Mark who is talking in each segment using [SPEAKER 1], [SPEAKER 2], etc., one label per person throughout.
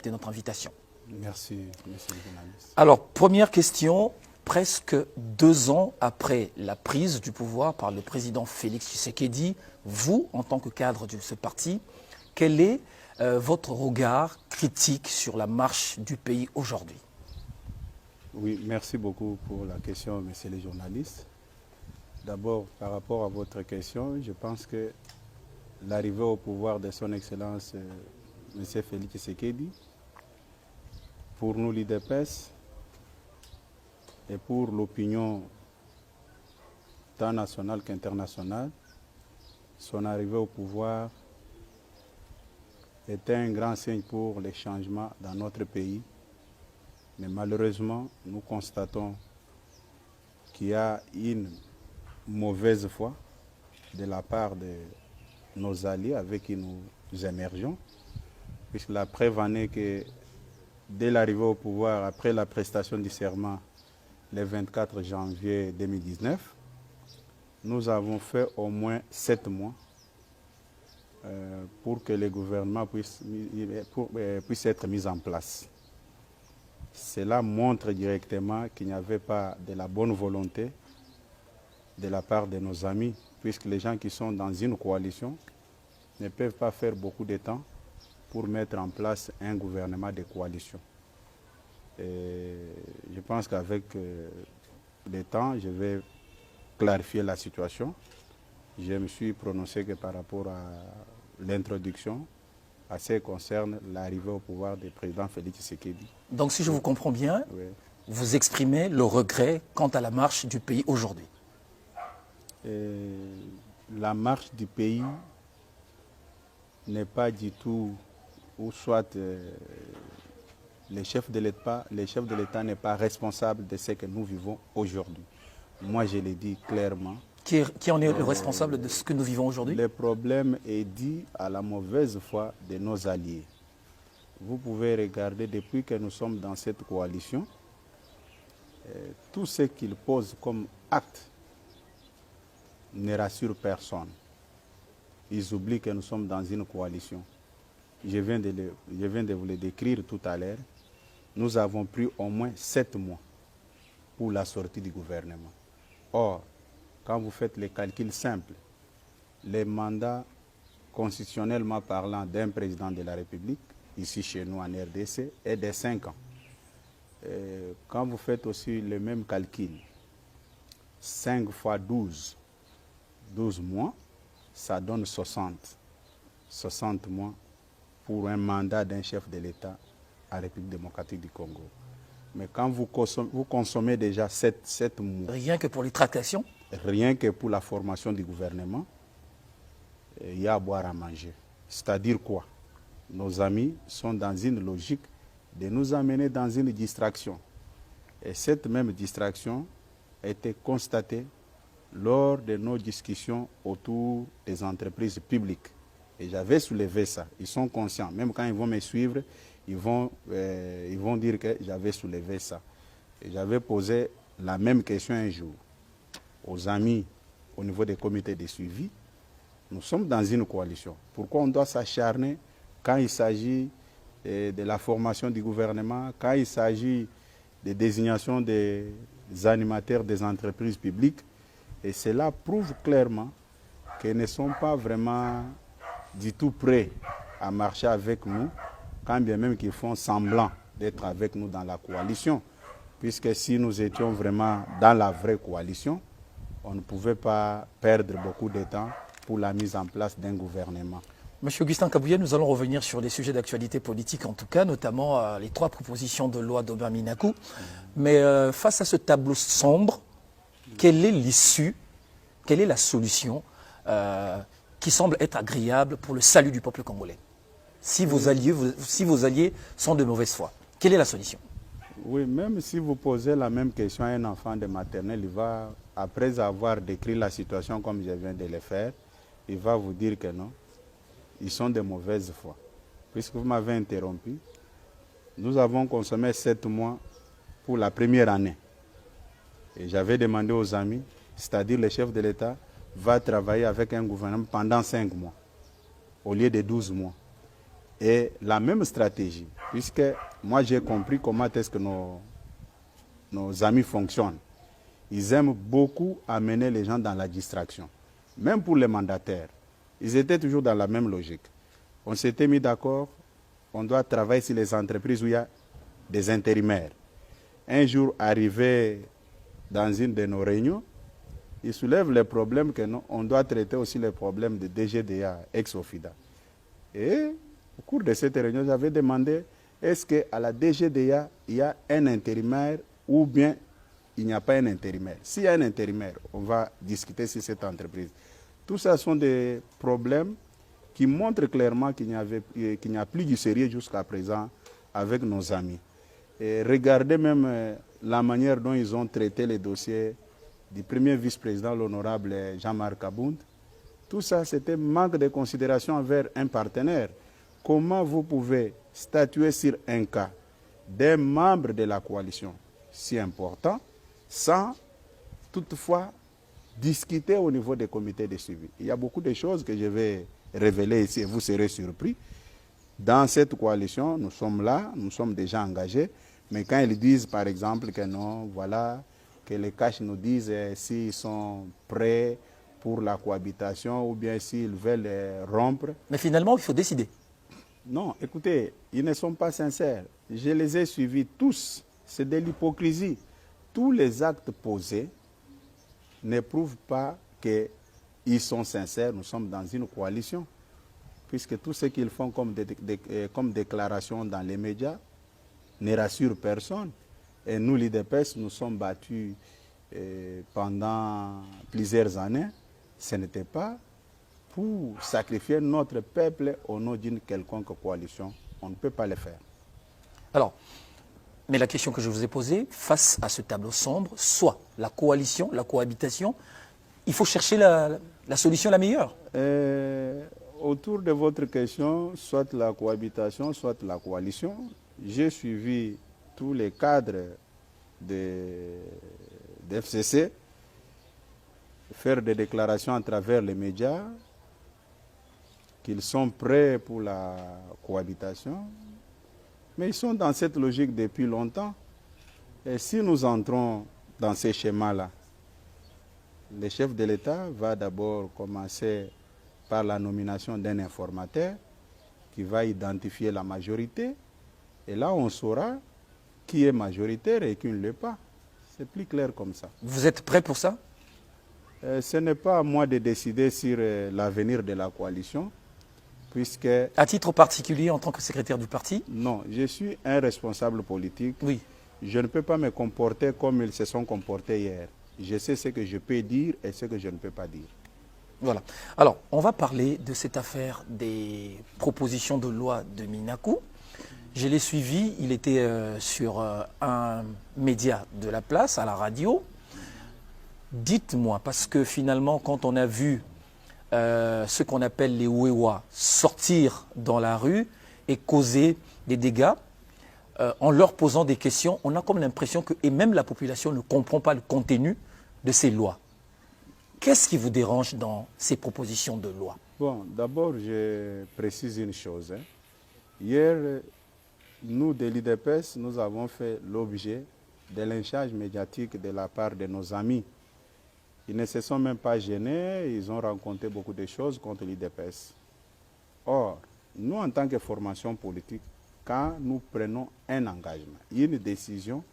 [SPEAKER 1] accepté notre invitation.
[SPEAKER 2] Merci, monsieur le journaliste.
[SPEAKER 1] Alors, première question, presque 2 ans après la prise du pouvoir par le président Félix Tshisekedi, vous, en tant que cadre de ce parti, quel est votre regard critique sur la marche du pays aujourd'hui?
[SPEAKER 2] Oui, merci beaucoup pour la question, monsieur le journaliste. D'abord, par rapport à votre question, je pense que l'arrivée au pouvoir de son Excellence, monsieur Félix Tshisekedi, pour nous, l'IDPS, et pour l'opinion tant nationale qu'internationale, son arrivée au pouvoir était un grand signe pour les changements dans notre pays. Mais malheureusement, nous constatons qu'il y a une mauvaise foi de la part de nos alliés avec qui nous émergeons, puisque la preuve en est que dès l'arrivée au pouvoir, après la prestation du serment, le 24 janvier 2019, nous avons fait au moins 7 mois pour que le gouvernement puisse être mis en place. Cela montre directement qu'il n'y avait pas de la bonne volonté de la part de nos amis, puisque les gens qui sont dans une coalition ne peuvent pas faire beaucoup de temps pour mettre en place un gouvernement de coalition. Et je pense qu'avec le temps, je vais clarifier la situation. Je me suis prononcé que par rapport à l'introduction, à ce qui concerne l'arrivée au pouvoir du président Félix Tshisekedi.
[SPEAKER 1] Donc si je vous comprends bien,
[SPEAKER 2] Oui.
[SPEAKER 1] vous exprimez le regret quant à la marche du pays aujourd'hui.
[SPEAKER 2] La marche du pays n'est pas du tout, ou soit le chef de l'État n'est pas responsable de ce que nous vivons aujourd'hui. Moi, je l'ai dit clairement.
[SPEAKER 1] Qui en est le responsable de ce que nous vivons aujourd'hui?
[SPEAKER 2] Le problème est dû à la mauvaise foi de nos alliés. Vous pouvez regarder depuis que nous sommes dans cette coalition, tout ce qu'ils posent comme acte ne rassure personne. Ils oublient que nous sommes dans une coalition. Je viens de vous le décrire tout à l'heure. Nous avons pris au moins 7 mois pour la sortie du gouvernement. Or, quand vous faites les calculs simples, les mandats constitutionnellement parlant d'un président de la République, ici chez nous en RDC, est de 5 ans. Quand vous faites aussi le même calcul, 5 fois 12 mois, ça donne 60 mois pour un mandat d'un chef de l'État à la République démocratique du Congo. Mais quand vous consommez déjà 7 mois...
[SPEAKER 1] Rien que pour les tractations?
[SPEAKER 2] Rien que pour la formation du gouvernement, il y a à boire à manger. C'est-à-dire quoi? Nos amis sont dans une logique de nous amener dans une distraction. Et cette même distraction a été constatée lors de nos discussions autour des entreprises publiques. Et j'avais soulevé ça. Ils sont conscients. Même quand ils vont me suivre, ils vont dire que j'avais soulevé ça. Et j'avais posé la même question un jour aux amis au niveau des comités de suivi. Nous sommes dans une coalition. Pourquoi on doit s'acharner quand il s'agit de la formation du gouvernement, quand il s'agit de désignation des animateurs des entreprises publiques? Et cela prouve clairement qu'ils ne sont pas vraiment du tout prêts à marcher avec nous, quand bien même qu'ils font semblant d'être avec nous dans la coalition. Puisque si nous étions vraiment dans la vraie coalition, on ne pouvait pas perdre beaucoup de temps pour la mise en place d'un gouvernement.
[SPEAKER 1] Monsieur Augustin Kabuye, nous allons revenir sur les sujets d'actualité politique, en tout cas, notamment les 3 propositions de loi d'Aubin Minakou. Mais face à ce tableau sombre, quelle est l'issue, quelle est la solution qui semble être agréable pour le salut du peuple congolais? Si vos alliés sont de mauvaise foi, quelle est la solution?
[SPEAKER 2] Oui, même si vous posez la même question à un enfant de maternelle, il va, après avoir décrit la situation comme je viens de le faire, il va vous dire que non, ils sont de mauvaise foi. Puisque vous m'avez interrompu, nous avons consommé 7 mois pour la première année. Et j'avais demandé aux amis, c'est-à-dire le chef de l'État, va travailler avec un gouvernement pendant 5 mois, au lieu de 12 mois. et la même stratégie, puisque moi j'ai compris comment est-ce que nos amis fonctionnent. Ils aiment beaucoup amener les gens dans la distraction. Même pour les mandataires, ils étaient toujours dans la même logique. On s'était mis d'accord, on doit travailler sur les entreprises où il y a des intérimaires. Un jour, arrivé dans une de nos réunions, ils soulèvent les problèmes que nous, on doit traiter aussi les problèmes de DGDA, ex-OFIDA. Et au cours de cette réunion, j'avais demandé, est-ce qu'à la DGDA, il y a un intérimaire ou bien il n'y a pas un intérimaire? S'il y a un intérimaire, on va discuter sur cette entreprise. Tout ça sont des problèmes qui montrent clairement qu'il n'y a plus du sérieux jusqu'à présent avec nos amis. Et regardez même la manière dont ils ont traité les dossiers du premier vice-président, l'honorable Jean-Marc Abound. Tout ça, c'était manque de considération envers un partenaire. Comment vous pouvez statuer sur un cas d'un membre de la coalition si important sans toutefois discuter au niveau des comités de suivi? Il y a beaucoup de choses que je vais révéler ici et vous serez surpris. Dans cette coalition, nous sommes là, nous sommes déjà engagés, mais quand ils disent par exemple que non, voilà, que les caches nous disent s'ils sont prêts pour la cohabitation ou bien s'ils veulent rompre.
[SPEAKER 1] Mais finalement, il faut décider.
[SPEAKER 2] Non, écoutez, ils ne sont pas sincères. Je les ai suivis tous. C'est de l'hypocrisie. Tous les actes posés ne prouvent pas qu'ils sont sincères. Nous sommes dans une coalition. Puisque tout ce qu'ils font comme déclaration dans les médias ne rassure personne. Et nous, l'IDPS, nous sommes battus pendant plusieurs années. Ce n'était pas pour sacrifier notre peuple au nom d'une quelconque coalition. On ne peut pas le faire.
[SPEAKER 1] Alors, mais la question que je vous ai posée, face à ce tableau sombre, soit la coalition, la cohabitation, il faut chercher la solution la meilleure.
[SPEAKER 2] Autour de votre question, soit la cohabitation, soit la coalition, j'ai suivi tous les cadres de FCC faire des déclarations à travers les médias qu'ils sont prêts pour la cohabitation, mais ils sont dans cette logique depuis longtemps. Et si nous entrons dans ces schémas-là, le chef de l'État va d'abord commencer par la nomination d'un informateur qui va identifier la majorité. Et là, on saura qui est majoritaire et qui ne l'est pas. C'est plus clair comme ça.
[SPEAKER 1] Vous êtes prêt pour ça?
[SPEAKER 2] Ce n'est pas à moi de décider sur l'avenir de la coalition, puisque...
[SPEAKER 1] À titre particulier, en tant que secrétaire du parti?
[SPEAKER 2] Non, je suis un responsable politique.
[SPEAKER 1] Oui.
[SPEAKER 2] Je ne peux pas me comporter comme ils se sont comportés hier. Je sais ce que je peux dire et ce que je ne peux pas dire.
[SPEAKER 1] Voilà. Alors, on va parler de cette affaire des propositions de loi de Minakou. Je l'ai suivi, il était sur un média de la place, à la radio. Dites-moi, parce que finalement, quand on a vu ce qu'on appelle les Wewa sortir dans la rue et causer des dégâts, en leur posant des questions, on a comme l'impression que, et même la population ne comprend pas le contenu de ces lois. Qu'est-ce qui vous dérange dans ces propositions de loi?
[SPEAKER 2] Bon, d'abord, je précise une chose. Hier, nous, de l'IDPS, nous avons fait l'objet de lynchage médiatique de la part de nos amis. Ils ne se sont même pas gênés, ils ont rencontré beaucoup de choses contre l'IDPS. Or, nous, en tant que formation politique, quand nous prenons un engagement, une décision,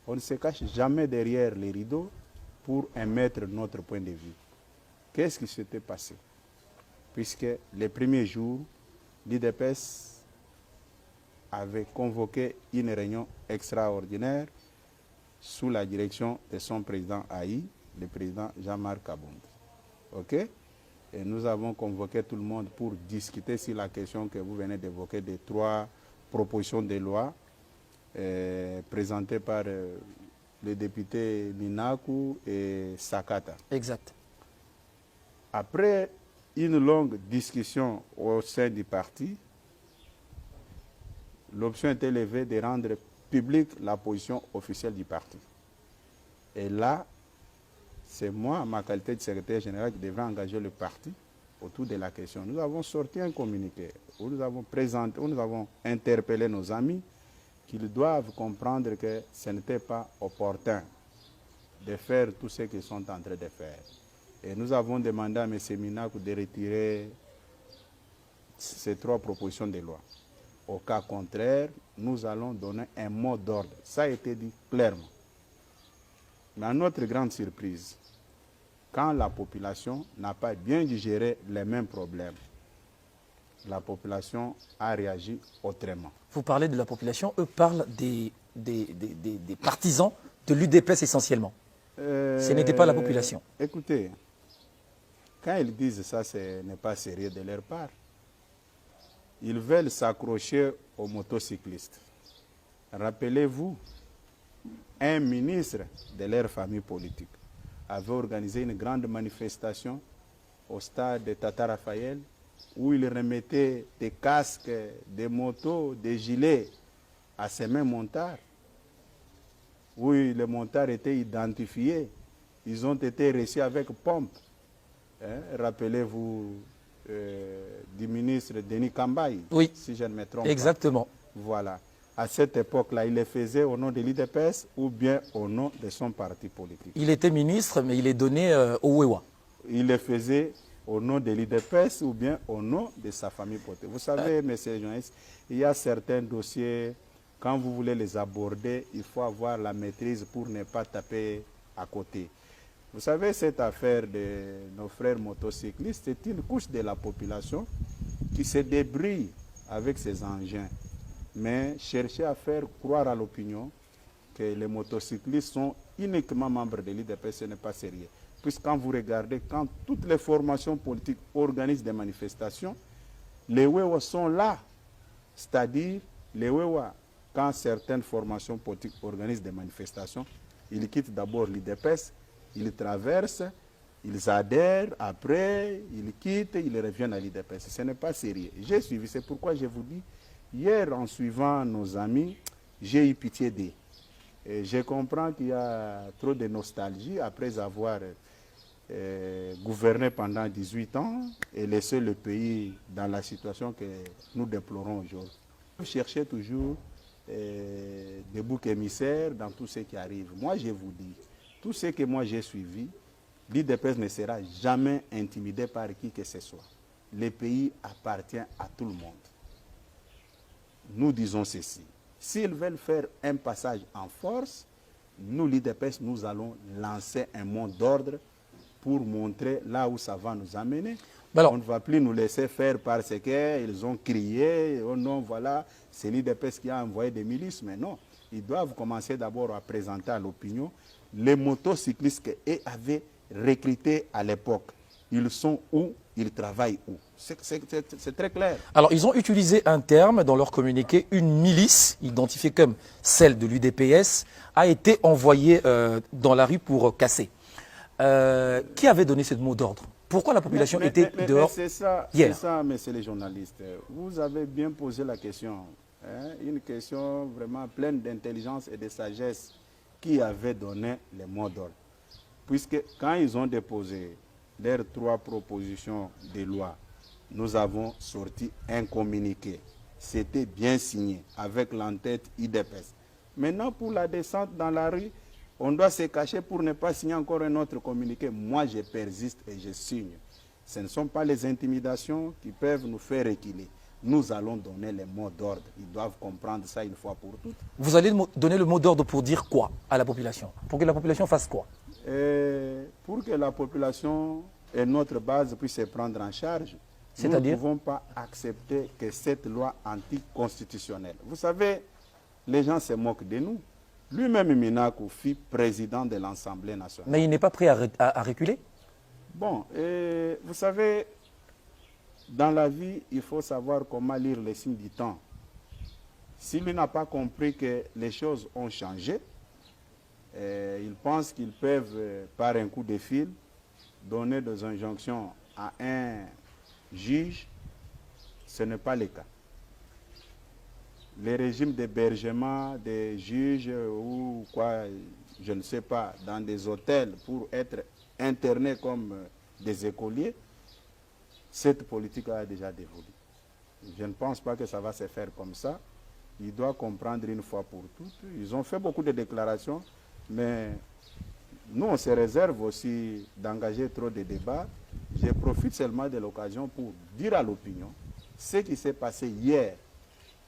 [SPEAKER 2] on ne se cache jamais derrière les rideaux pour émettre notre point de vue. Qu'est-ce qui s'était passé? Puisque les premiers jours, l'IDPS avait convoqué une réunion extraordinaire sous la direction de son président Haï, le président Jean-Marc Abound. OK? Et nous avons convoqué tout le monde pour discuter sur la question que vous venez d'évoquer des 3 propositions de loi présentées par les députés Minakou et Sakata.
[SPEAKER 1] Exact.
[SPEAKER 2] Après une longue discussion au sein du parti, l'option était levée de rendre publique la position officielle du parti. Et là, c'est moi, en ma qualité de secrétaire général, qui devrais engager le parti autour de la question. Nous avons sorti un communiqué où nous avons présenté, où nous avons interpellé nos amis qu'ils doivent comprendre que ce n'était pas opportun de faire tout ce qu'ils sont en train de faire. Et nous avons demandé à M. Minakou de retirer ces 3 propositions de loi. Au cas contraire, nous allons donner un mot d'ordre. Ça a été dit clairement. Mais à notre grande surprise, quand la population n'a pas bien digéré les mêmes problèmes, la population a réagi autrement.
[SPEAKER 1] Vous parlez de la population, eux parlent des partisans de l'UDPS essentiellement. Ce n'était pas la population.
[SPEAKER 2] Écoutez, quand ils disent ça, ce n'est pas sérieux de leur part. Ils veulent s'accrocher aux motocyclistes. Rappelez-vous, un ministre de leur famille politique avait organisé une grande manifestation au stade de Tata Raphaël où il remettait des casques, des motos, des gilets à ces mêmes montards. Où les montards étaient identifiés. Ils ont été reçus avec pompe. Rappelez-vous du ministre Denis Kambaye,
[SPEAKER 1] oui,
[SPEAKER 2] si je ne me trompe
[SPEAKER 1] exactement.
[SPEAKER 2] pas. Voilà. À cette époque-là, il le faisait au nom de l'UDPS ou bien au nom de son parti politique.
[SPEAKER 1] Il était ministre, mais il est donné au Wewa.
[SPEAKER 2] Il le faisait au nom de l'UDPS ou bien au nom de sa famille politique. Vous savez, messieurs les journalistes, il y a certains dossiers, quand vous voulez les aborder, il faut avoir la maîtrise pour ne pas taper à côté. Vous savez, cette affaire de nos frères motocyclistes, c'est une couche de la population qui se débrouille avec ces engins. Mais chercher à faire croire à l'opinion que les motocyclistes sont uniquement membres de l'UDPS, ce n'est pas sérieux. Puisque quand vous regardez, quand toutes les formations politiques organisent des manifestations, les WEWA sont là. C'est-à-dire, les WEWA, quand certaines formations politiques organisent des manifestations, ils quittent d'abord l'UDPS, ils traversent, ils adhèrent, après, ils quittent, ils reviennent à l'UDPS. Ce n'est pas sérieux. J'ai suivi, c'est pourquoi je vous dis, hier, en suivant nos amis, j'ai eu pitié d'eux. Et je comprends qu'il y a trop de nostalgie après avoir gouverné pendant 18 ans et laissé le pays dans la situation que nous déplorons aujourd'hui. Vous cherchez toujours des boucs émissaires dans tout ce qui arrive. Moi, je vous dis, tout ce que moi j'ai suivi, l'UDPS ne sera jamais intimidé par qui que ce soit. Le pays appartient à tout le monde. Nous disons ceci. S'ils veulent faire un passage en force, nous, l'UDPS, nous allons lancer un mot d'ordre pour montrer là où ça va nous amener. Alors, on ne va plus nous laisser faire parce qu'ils ont crié, oh non, voilà, c'est l'UDPS qui a envoyé des milices, mais non. Ils doivent commencer d'abord à présenter à l'opinion les motocyclistes qu'ils avaient recrutés à l'époque. Ils sont où? Ils travaillent où? C'est très clair.
[SPEAKER 1] Alors, ils ont utilisé un terme dans leur communiqué, une milice, identifiée comme celle de l'UDPS, a été envoyée dans la rue pour casser. Qui avait donné ce mot d'ordre? Pourquoi la population était dehors
[SPEAKER 2] C'est ça, messieurs les journalistes. Vous avez bien posé la question. Hein, une question vraiment pleine d'intelligence et de sagesse. Qui avait donné les mots d'ordre? Puisque quand ils ont déposé leurs 3 propositions de loi, nous avons sorti un communiqué. C'était bien signé avec l'entête IDPS. Maintenant, pour la descente dans la rue, on doit se cacher pour ne pas signer encore un autre communiqué. Moi, je persiste et je signe. Ce ne sont pas les intimidations qui peuvent nous faire reculer. Nous allons donner les mots d'ordre. Ils doivent comprendre ça une fois pour toutes.
[SPEAKER 1] Vous allez donner le mot d'ordre pour dire quoi à la population? Pour que la population fasse quoi?
[SPEAKER 2] Pour que la population et notre base puissent se prendre en charge, nous ne pouvons pas accepter que cette loi anticonstitutionnelle. Vous savez, les gens se moquent de nous. Lui-même, Minakou, fut président de l'Assemblée nationale.
[SPEAKER 1] Mais il n'est pas prêt à reculer?
[SPEAKER 2] Bon, vous savez, dans la vie, il faut savoir comment lire les signes du temps. S'il n'a pas compris que les choses ont changé, ils pensent qu'ils peuvent, par un coup de fil, donner des injonctions à un juge. Ce n'est pas le cas. Les régimes d'hébergement des juges ou quoi, je ne sais pas, dans des hôtels pour être internés comme des écoliers, cette politique a déjà dévolue. Je ne pense pas que ça va se faire comme ça. Il doit comprendre une fois pour toutes. Ils ont fait beaucoup de déclarations, mais nous, on se réserve aussi d'engager trop de débats. Je profite seulement de l'occasion pour dire à l'opinion ce qui s'est passé hier.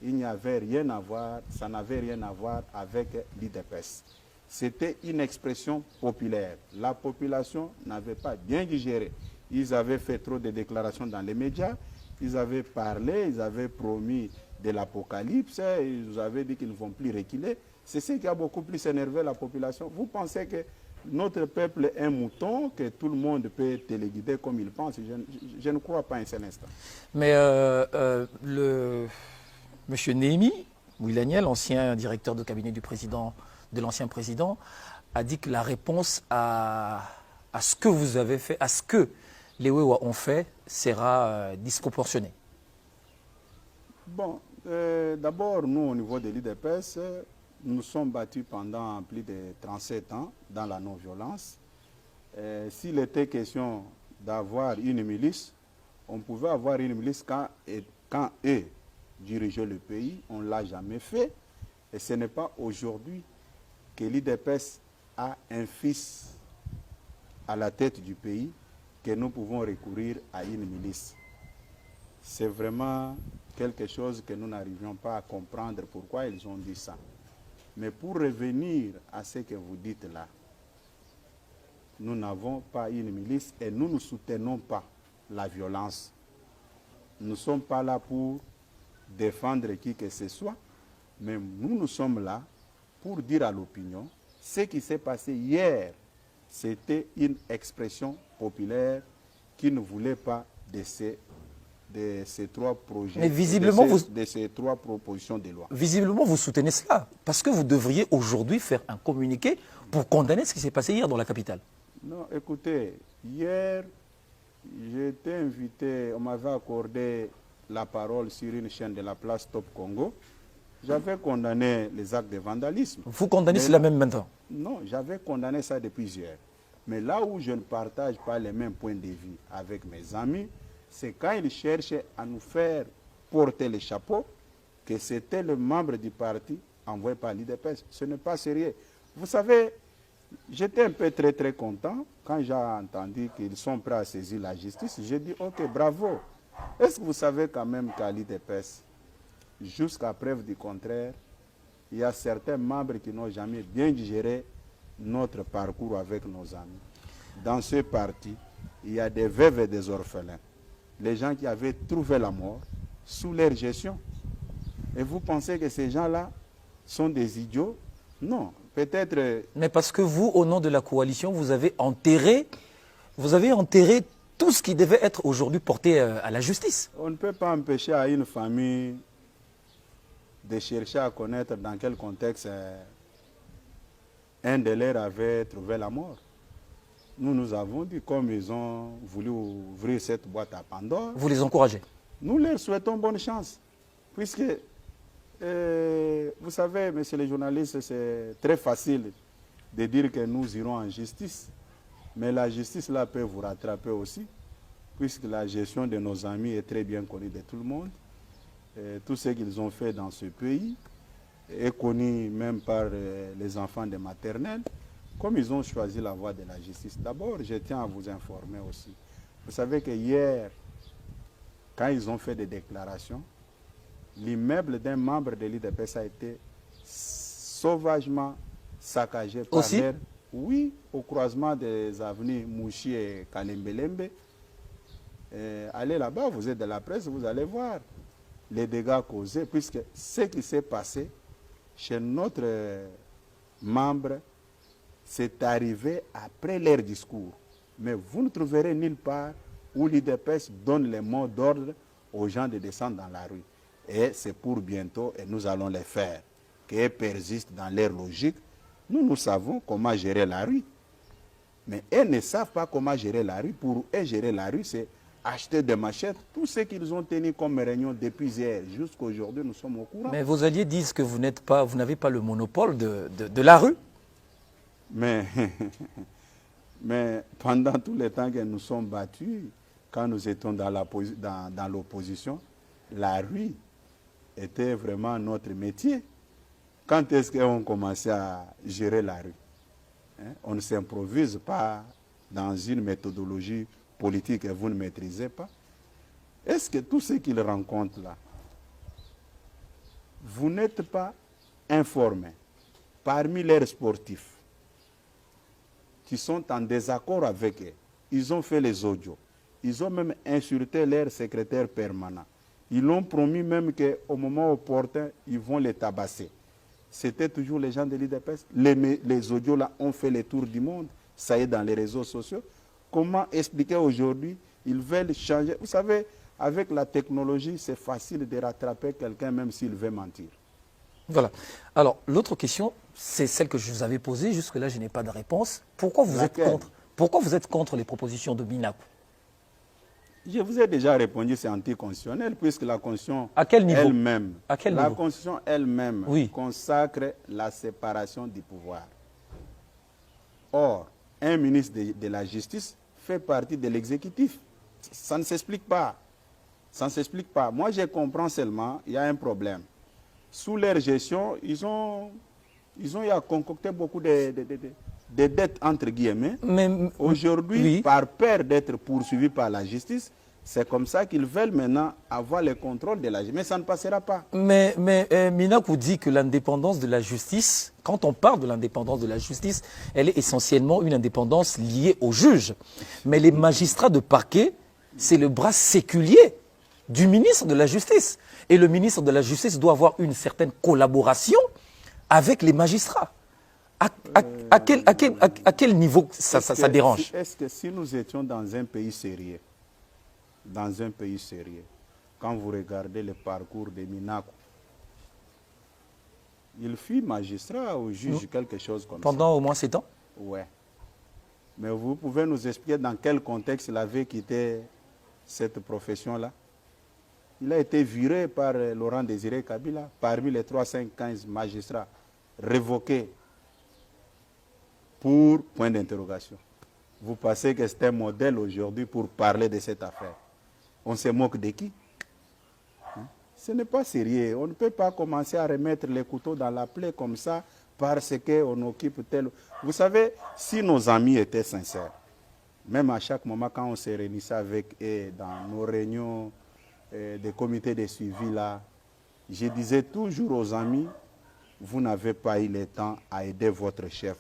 [SPEAKER 2] Il n'y avait rien à voir, ça n'avait rien à voir avec l'IDPS. C'était une expression populaire. La population n'avait pas bien digéré. Ils avaient fait trop de déclarations dans les médias. Ils avaient parlé, ils avaient promis de l'apocalypse, ils avaient dit qu'ils ne vont plus reculer. C'est ce qui a beaucoup plus énervé la population. Vous pensez que notre peuple est un mouton, que tout le monde peut téléguider comme il pense? Je ne crois pas un seul instant.
[SPEAKER 1] Mais Monsieur Néhémie Ouilaniel, ancien directeur de cabinet du président, de l'ancien président, a dit que la réponse à ce que vous avez fait, à ce que les Wewa ont fait, sera disproportionnée.
[SPEAKER 2] Bon, d'abord, nous, au niveau de l'IDPS, nous sommes battus pendant plus de 37 ans dans la non-violence. S'il était question d'avoir une milice, on pouvait avoir une milice quand eux dirigeaient le pays. On ne l'a jamais fait. Et ce n'est pas aujourd'hui que l'IDPS a un fils à la tête du pays que nous pouvons recourir à une milice. C'est vraiment quelque chose que nous n'arrivions pas à comprendre pourquoi ils ont dit ça. Mais pour revenir à ce que vous dites là, nous n'avons pas une milice et nous ne soutenons pas la violence. Nous ne sommes pas là pour défendre qui que ce soit, mais nous sommes là pour dire à l'opinion ce qui s'est passé hier. C'était une expression populaire qui ne voulait pas de ces trois projets,
[SPEAKER 1] mais visiblement,
[SPEAKER 2] de ces trois propositions de loi.
[SPEAKER 1] Visiblement, vous soutenez cela, parce que vous devriez aujourd'hui faire un communiqué pour condamner ce qui s'est passé hier dans la capitale.
[SPEAKER 2] Non, écoutez, hier, j'ai été invité, on m'avait accordé la parole sur une chaîne de la place Top Congo. J'avais condamné les actes de vandalisme.
[SPEAKER 1] Vous condamnez cela même maintenant?
[SPEAKER 2] Non, j'avais condamné ça depuis hier. Mais là où je ne partage pas les mêmes points de vue avec mes amis, c'est quand ils cherchent à nous faire porter le chapeau, que c'était le membre du parti envoyé par l'IDPS. Ce n'est pas sérieux. Vous savez, j'étais un peu très content quand j'ai entendu qu'ils sont prêts à saisir la justice. J'ai dit, ok, bravo. Est-ce que vous savez quand même qu'à l'IDPS, jusqu'à preuve du contraire, il y a certains membres qui n'ont jamais bien digéré notre parcours avec nos amis. Dans ce parti, il y a des veuves et des orphelins. Les gens qui avaient trouvé la mort sous leur gestion. Et vous pensez que ces gens-là sont des idiots? Non, peut-être...
[SPEAKER 1] Mais parce que vous, au nom de la coalition, vous avez enterré tout ce qui devait être aujourd'hui porté à la justice.
[SPEAKER 2] On ne peut pas empêcher à une famille de chercher à connaître dans quel contexte un de leurs avait trouvé la mort. Nous avons dit, comme ils ont voulu ouvrir cette boîte à Pandore,
[SPEAKER 1] vous les encouragez?
[SPEAKER 2] Nous leur souhaitons bonne chance. Puisque, vous savez, messieurs les journalistes, c'est très facile de dire que nous irons en justice. Mais la justice, là, peut vous rattraper aussi, puisque la gestion de nos amis est très bien connue de tout le monde. Tout ce qu'ils ont fait dans ce pays est connu même par les enfants des maternelles, comme ils ont choisi la voie de la justice. D'abord, je tiens à vous informer aussi. Vous savez que hier, quand ils ont fait des déclarations, l'immeuble d'un membre de l'IDPS a été sauvagement saccagé par l'air. Oui, au croisement des avenues Mouchi et Kalembelembe. Allez là-bas, vous êtes de la presse, vous allez voir les dégâts causés, puisque ce qui s'est passé chez notre membre, c'est arrivé après leur discours. Mais vous ne trouverez nulle part où l'IDPS donne les mots d'ordre aux gens de descendre dans la rue. Et c'est pour bientôt, et nous allons les faire. Qu'ils persistent dans leur logique. Nous savons comment gérer la rue. Mais elles ne savent pas comment gérer la rue. Pour eux, gérer la rue, c'est acheter des machettes. Tout ce qu'ils ont tenu comme réunion depuis hier jusqu'à aujourd'hui, nous sommes au courant.
[SPEAKER 1] Mais vos alliés disent que vous n'avez pas le monopole de la rue.
[SPEAKER 2] Mais pendant tout le temps que nous sommes battus, quand nous étions dans l'opposition, la rue était vraiment notre métier. Quand est-ce qu'on commençait à gérer la rue? On ne s'improvise pas dans une méthodologie politique que vous ne maîtrisez pas. Est-ce que tout ce qu'ils rencontrent là, vous n'êtes pas informés parmi leurs sportifs qui sont en désaccord avec eux? Ils ont fait les audios. Ils ont même insulté leur secrétaire permanent. Ils ont promis même qu'au moment opportun, ils vont les tabasser. C'était toujours les gens de l'IDPS. Les audios là ont fait le tour du monde. Ça y est dans les réseaux sociaux. Comment expliquer aujourd'hui? Ils veulent changer. Vous savez, avec la technologie, c'est facile de rattraper quelqu'un même s'il veut mentir.
[SPEAKER 1] Voilà. Alors, l'autre question, c'est celle que je vous avais posée. Jusque-là, je n'ai pas de réponse. Pourquoi vous êtes contre les propositions de Minakou?
[SPEAKER 2] Je vous ai déjà répondu, c'est anticonstitutionnel, puisque la Constitution
[SPEAKER 1] elle-même
[SPEAKER 2] consacre la séparation du pouvoir. Or, un ministre de la Justice fait partie de l'exécutif. Ça ne s'explique pas. Ça ne s'explique pas. Moi, je comprends seulement, il y a un problème. Sous leur gestion, ils ont concocté beaucoup de dettes, entre guillemets. Aujourd'hui, oui, par peur d'être poursuivis par la justice, c'est comme ça qu'ils veulent maintenant avoir le contrôle de la justice. Mais ça ne passera pas.
[SPEAKER 1] Mais Minakou dit que l'indépendance de la justice, quand on parle de l'indépendance de la justice, elle est essentiellement une indépendance liée aux juges. Mais les magistrats de parquet, c'est le bras séculier du ministre de la Justice. Et le ministre de la Justice doit avoir une certaine collaboration avec les magistrats. À quel niveau ça dérange?
[SPEAKER 2] Est-ce que si nous étions dans un pays sérieux, quand vous regardez le parcours de Minakou, il fut magistrat ou juge, quelque chose comme ça.
[SPEAKER 1] Pendant au moins 7 ans?
[SPEAKER 2] Oui. Mais vous pouvez nous expliquer dans quel contexte il avait quitté cette profession-là? Il a été viré par Laurent Désiré Kabila, parmi les 315 magistrats révoqués pour point d'interrogation. Vous pensez que c'est un modèle aujourd'hui pour parler de cette affaire? On se moque de qui? Ce n'est pas sérieux. On ne peut pas commencer à remettre les couteaux dans la plaie comme ça parce qu'on occupe tel... Vous savez, si nos amis étaient sincères, même à chaque moment quand on se réunissait avec eux dans nos réunions des comités de suivi là, je disais toujours aux amis, vous n'avez pas eu le temps à aider votre chef,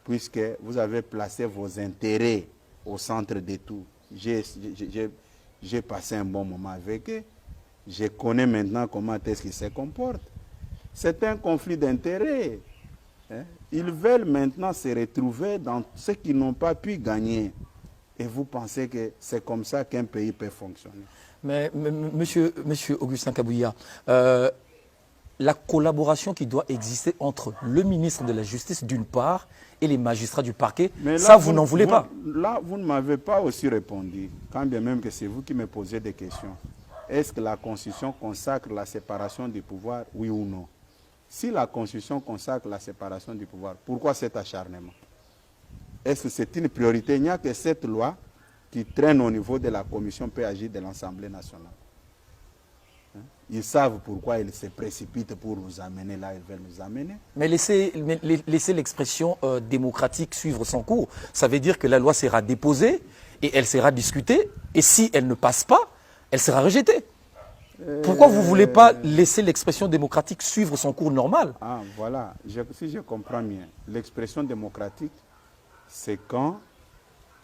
[SPEAKER 2] puisque vous avez placé vos intérêts au centre de tout. J'ai passé un bon moment avec eux. Je connais maintenant comment est-ce qu'ils se comportent. C'est un conflit d'intérêts. Ils veulent maintenant se retrouver dans ce qu'ils n'ont pas pu gagner. Et vous pensez que c'est comme ça qu'un pays peut fonctionner?
[SPEAKER 1] Mais monsieur Augustin Kabouya, la collaboration qui doit exister entre le ministre de la Justice d'une part et les magistrats du parquet, là, ça vous n'en voulez pas?
[SPEAKER 2] Là, vous ne m'avez pas aussi répondu, quand bien même que c'est vous qui me posez des questions. Est-ce que la Constitution consacre la séparation du pouvoir, oui ou non? Si la Constitution consacre la séparation du pouvoir, pourquoi cet acharnement? Est-ce que c'est une priorité? Il n'y a que cette loi qui traîne au niveau de la commission PAJ de l'Assemblée nationale. Ils savent pourquoi ils se précipitent pour nous amener là, ils veulent nous amener.
[SPEAKER 1] Mais laissez l'expression démocratique suivre son cours. Ça veut dire que la loi sera déposée et elle sera discutée. Et si elle ne passe pas, elle sera rejetée. Pourquoi vous ne voulez pas laisser l'expression démocratique suivre son cours normal?
[SPEAKER 2] Ah, voilà. Si je comprends bien, l'expression démocratique, c'est quand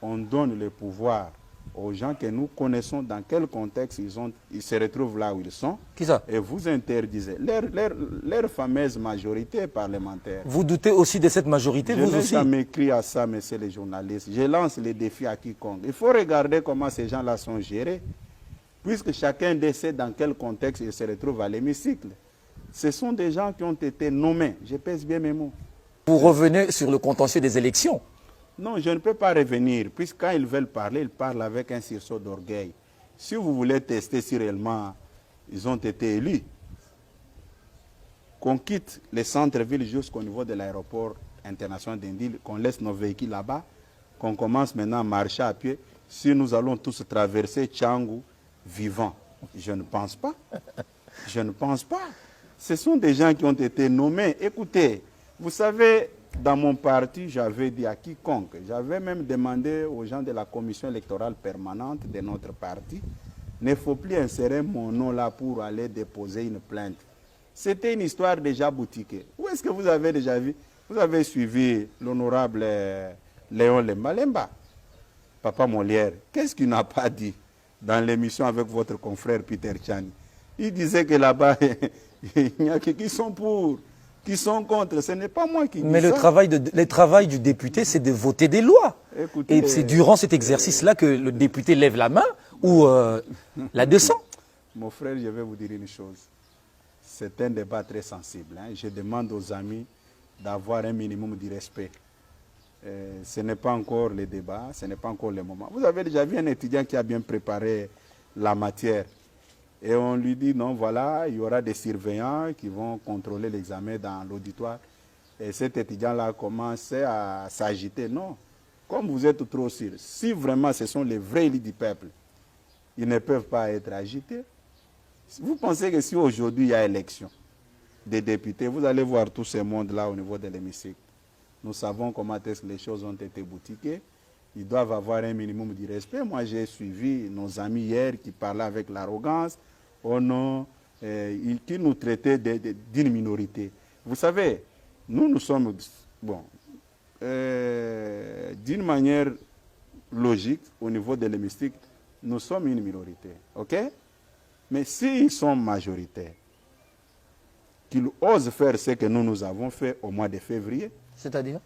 [SPEAKER 2] on donne le pouvoir aux gens que nous connaissons dans quel contexte ils se retrouvent là où ils sont.
[SPEAKER 1] Qui ça?
[SPEAKER 2] Et vous interdisez leur fameuse majorité parlementaire.
[SPEAKER 1] Vous doutez aussi de cette majorité, vous aussi?
[SPEAKER 2] Je n'ai jamais écrit à ça, messieurs les journalistes. Je lance les défis à quiconque. Il faut regarder comment ces gens-là sont gérés, puisque chacun sait dans quel contexte il se retrouve à l'hémicycle. Ce sont des gens qui ont été nommés. Je pèse bien mes mots.
[SPEAKER 1] Vous revenez sur le contentieux des élections?
[SPEAKER 2] Non, je ne peux pas revenir, puisque quand ils veulent parler, ils parlent avec un sursaut d'orgueil. Si vous voulez tester si réellement ils ont été élus, qu'on quitte les centres-villes jusqu'au niveau de l'aéroport international d'Indil, qu'on laisse nos véhicules là-bas, qu'on commence maintenant à marcher à pied, si nous allons tous traverser Tchangou vivants. Je ne pense pas. Je ne pense pas. Ce sont des gens qui ont été nommés. Écoutez, vous savez, dans mon parti, j'avais dit à quiconque, j'avais même demandé aux gens de la commission électorale permanente de notre parti, ne faut plus insérer mon nom là pour aller déposer une plainte. C'était une histoire déjà boutiquée. Où est-ce que vous avez déjà vu? Vous avez suivi l'honorable Léon Lemba, Papa Molière. Qu'est-ce qu'il n'a pas dit dans l'émission avec votre confrère Peter Tchani? Il disait que là-bas, il y a qui sont pour, qui sont contre. Ce n'est pas moi qui dis ça.
[SPEAKER 1] Mais le travail du député, c'est de voter des lois.
[SPEAKER 2] Écoutez,
[SPEAKER 1] et c'est durant cet exercice-là que le député lève la main ou la descend.
[SPEAKER 2] Mon frère, je vais vous dire une chose. C'est un débat très sensible. Hein. Je demande aux amis d'avoir un minimum de respect. Ce n'est pas encore le débat, ce n'est pas encore le moment. Vous avez déjà vu un étudiant qui a bien préparé la matière. Et on lui dit, non, voilà, il y aura des surveillants qui vont contrôler l'examen dans l'auditoire. Et cet étudiant-là commence à s'agiter. Non, comme vous êtes trop sûr, si vraiment ce sont les vrais élus du peuple, ils ne peuvent pas être agités. Vous pensez que si aujourd'hui il y a élection des députés, vous allez voir tout ce monde-là au niveau de l'hémicycle. Nous savons comment est-ce que les choses ont été boutiquées. Ils doivent avoir un minimum de respect. Moi, j'ai suivi nos amis hier qui parlaient avec l'arrogance, oh non, qui nous traitaient d'une minorité. Vous savez, nous sommes, bon, d'une manière logique, au niveau de l'hémicycle, nous sommes une minorité, ok? Mais s'ils sont majoritaires, qu'ils osent faire ce que nous avons fait au mois de février.
[SPEAKER 1] C'est-à-dire?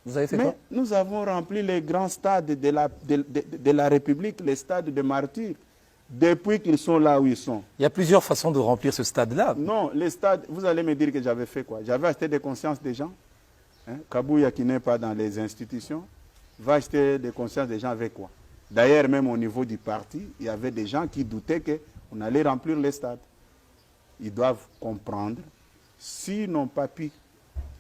[SPEAKER 1] Vous avez fait quoi?
[SPEAKER 2] Nous avons rempli les grands stades de la République, les stades de martyrs, depuis qu'ils sont là où ils sont.
[SPEAKER 1] Il y a plusieurs façons de remplir ce stade-là.
[SPEAKER 2] Non, les stades, vous allez me dire que j'avais fait quoi? J'avais acheté des consciences des gens. Hein? Kabouya qui n'est pas dans les institutions, va acheter des consciences des gens avec quoi? D'ailleurs, même au niveau du parti, il y avait des gens qui doutaient qu'on allait remplir les stades. Ils doivent comprendre, s'ils n'ont pas pu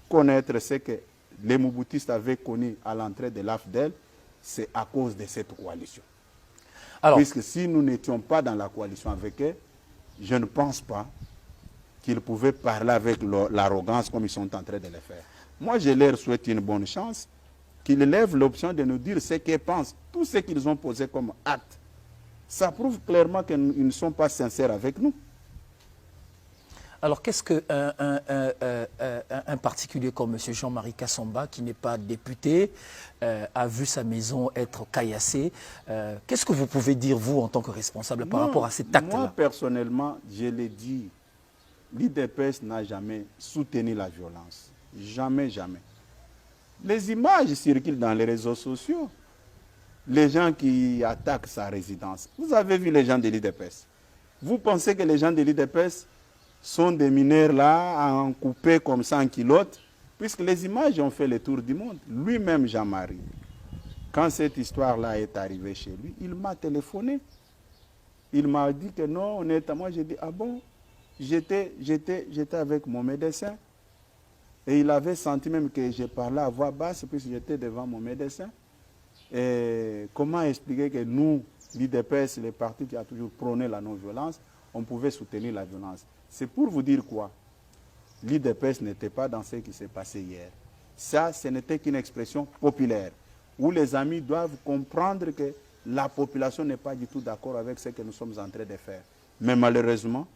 [SPEAKER 2] connaître ce que les Mouboutistes avaient connu à l'entrée de l'AFDEL, c'est à cause de cette coalition. Alors, puisque si nous n'étions pas dans la coalition avec eux, je ne pense pas qu'ils pouvaient parler avec l'arrogance comme ils sont en train de le faire. Moi, je leur souhaite une bonne chance, qu'ils lèvent l'option de nous dire ce qu'ils pensent. Tout ce qu'ils ont posé comme acte, ça prouve clairement qu'ils ne sont pas sincères avec nous.
[SPEAKER 1] Alors, qu'est-ce qu'un particulier comme M. Jean-Marie Kassamba, qui n'est pas député, a vu sa maison être caillassée? Qu'est-ce que vous pouvez dire, vous, en tant que responsable, par rapport à cet acte-là?
[SPEAKER 2] Moi, personnellement, je l'ai dit, l'IDPS n'a jamais soutenu la violence. Jamais, jamais. Les images circulent dans les réseaux sociaux. Les gens qui attaquent sa résidence. Vous avez vu les gens de l'IDPS. Vous pensez que les gens de l'IDPS sont des mineurs là, en coupé comme ça en culotte, puisque les images ont fait le tour du monde. Lui-même, Jean-Marie, quand cette histoire-là est arrivée chez lui, il m'a téléphoné. Il m'a dit que non, honnêtement, j'ai dit, ah bon, j'étais avec mon médecin. Et il avait senti même que je parlais à voix basse, puisque j'étais devant mon médecin. Et comment expliquer que nous, l'IDPS, le parti qui a toujours prôné la non-violence, on pouvait soutenir la violence? C'est pour vous dire quoi? L'IDPS n'était pas dans ce qui s'est passé hier. Ça, ce n'était qu'une expression populaire, où les amis doivent comprendre que la population n'est pas du tout d'accord avec ce que nous sommes en train de faire. Mais malheureusement,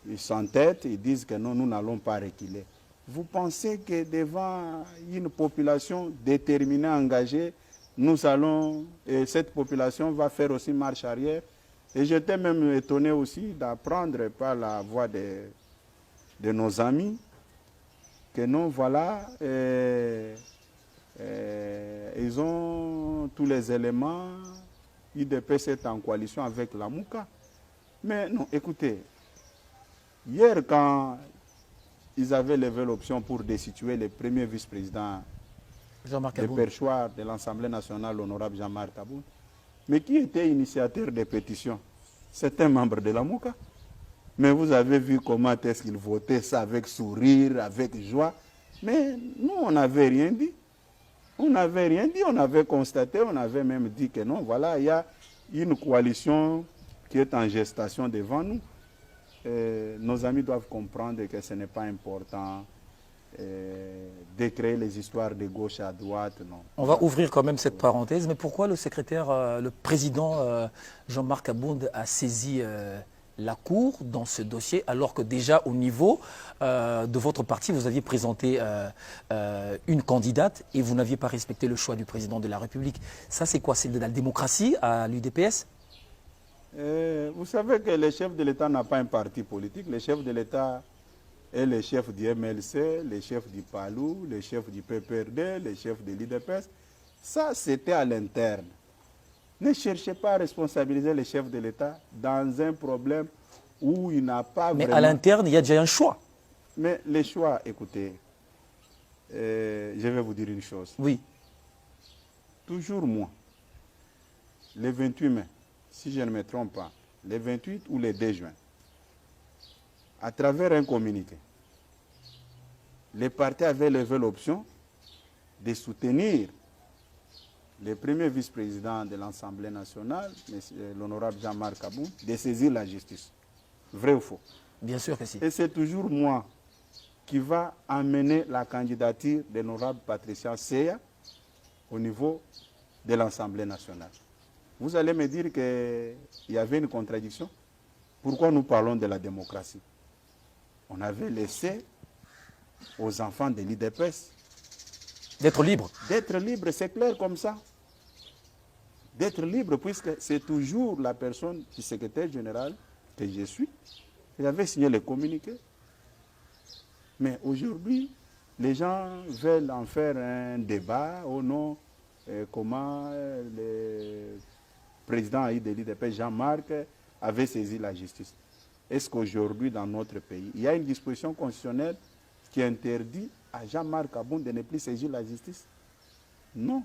[SPEAKER 2] ils s'entêtent, ils disent que non, nous n'allons pas reculer. Vous pensez que devant une population déterminée, engagée, nous allons, et cette population va faire aussi marche arrière? Et j'étais même étonné aussi d'apprendre par la voix de nos amis que non, voilà, ils ont tous les éléments, l'IDPS est en coalition avec la Mouka. Mais non, écoutez, hier quand ils avaient levé l'option pour destituer le premier vice-président de perchoir de l'Assemblée nationale, l'honorable Jean-Marc Kaboun, mais qui était initiateur des pétitions? C'est un membre de la Mouka. Mais vous avez vu comment est-ce qu'il votait ça avec sourire, avec joie. Mais nous, on n'avait rien dit. On n'avait rien dit, on avait constaté, on avait même dit que non, voilà, il y a une coalition qui est en gestation devant nous. Nos amis doivent comprendre que ce n'est pas important de créer les histoires de gauche à droite, non.
[SPEAKER 1] On va ouvrir quand même cette parenthèse, mais pourquoi le président Jean-Marc Abound a saisi la Cour dans ce dossier, alors que déjà au niveau de votre parti, vous aviez présenté une candidate et vous n'aviez pas respecté le choix du président de la République. Ça, c'est quoi? C'est de la démocratie à l'UDPS?
[SPEAKER 2] Vous savez que le chef de l'État n'a pas un parti politique. Le chef de l'État est le chef du MLC, le chef du PALU, le chef du PPRD, le chef de l'UDPS. Ça, c'était à l'interne. Ne cherchez pas à responsabiliser le chef de l'État dans un problème où il n'a pas
[SPEAKER 1] Mais
[SPEAKER 2] vraiment...
[SPEAKER 1] à l'interne, il y a déjà un choix.
[SPEAKER 2] Mais les choix, écoutez, je vais vous dire une chose.
[SPEAKER 1] Oui.
[SPEAKER 2] Toujours moi, le 28 mai, si je ne me trompe pas, le 28 ou le 2 juin, à travers un communiqué, les partis avaient levé l'option de soutenir le premier vice-président de l'Assemblée nationale, l'honorable Jean-Marc Abound, de saisir la justice. Vrai ou faux?
[SPEAKER 1] Bien sûr que si.
[SPEAKER 2] Et c'est toujours moi qui va amener la candidature de l'honorable Patricia Seya au niveau de l'Assemblée nationale. Vous allez me dire qu'il y avait une contradiction. Pourquoi nous parlons de la démocratie? On avait laissé aux enfants de l'UDPS
[SPEAKER 1] D'être libre.
[SPEAKER 2] d'être libre, c'est clair comme ça. D'être libre, puisque c'est toujours la personne du secrétaire général que je suis. Il avait signé le communiqué. Mais aujourd'hui, les gens veulent en faire un débat au nom comment le président de l'UDPS, Jean-Marc, avait saisi la justice. Est-ce qu'aujourd'hui, dans notre pays, il y a une disposition constitutionnelle qui interdit à Jean-Marc Abound de ne plus saisir la justice? Non.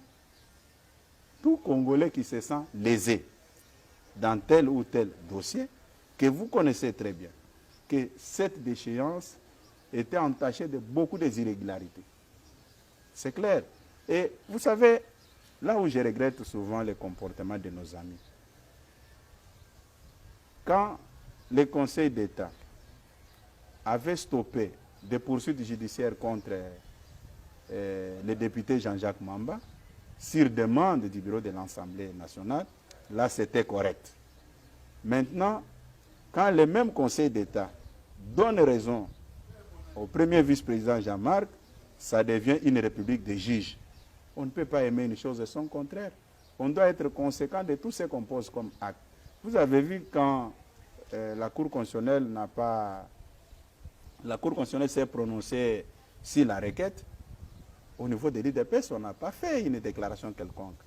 [SPEAKER 2] Tout Congolais qui se sent lésé dans tel ou tel dossier, que vous connaissez très bien, que cette déchéance était entachée de beaucoup d'irrégularités. C'est clair. Et vous savez, là où je regrette souvent le comportement de nos amis, quand le Conseil d'État avait stoppé des poursuites judiciaires contre le député Jean-Jacques Mamba, sur demande du bureau de l'Assemblée nationale, là c'était correct. Maintenant, quand le même Conseil d'État donne raison au premier vice-président Jean-Marc, ça devient une république de juges. On ne peut pas aimer une chose et son contraire. On doit être conséquent de tout ce qu'on pose comme acte. Vous avez vu quand la Cour constitutionnelle n'a pas... La Cour constitutionnelle s'est prononcée sur la requête. Au niveau de l'UDPS, on n'a pas fait une déclaration quelconque.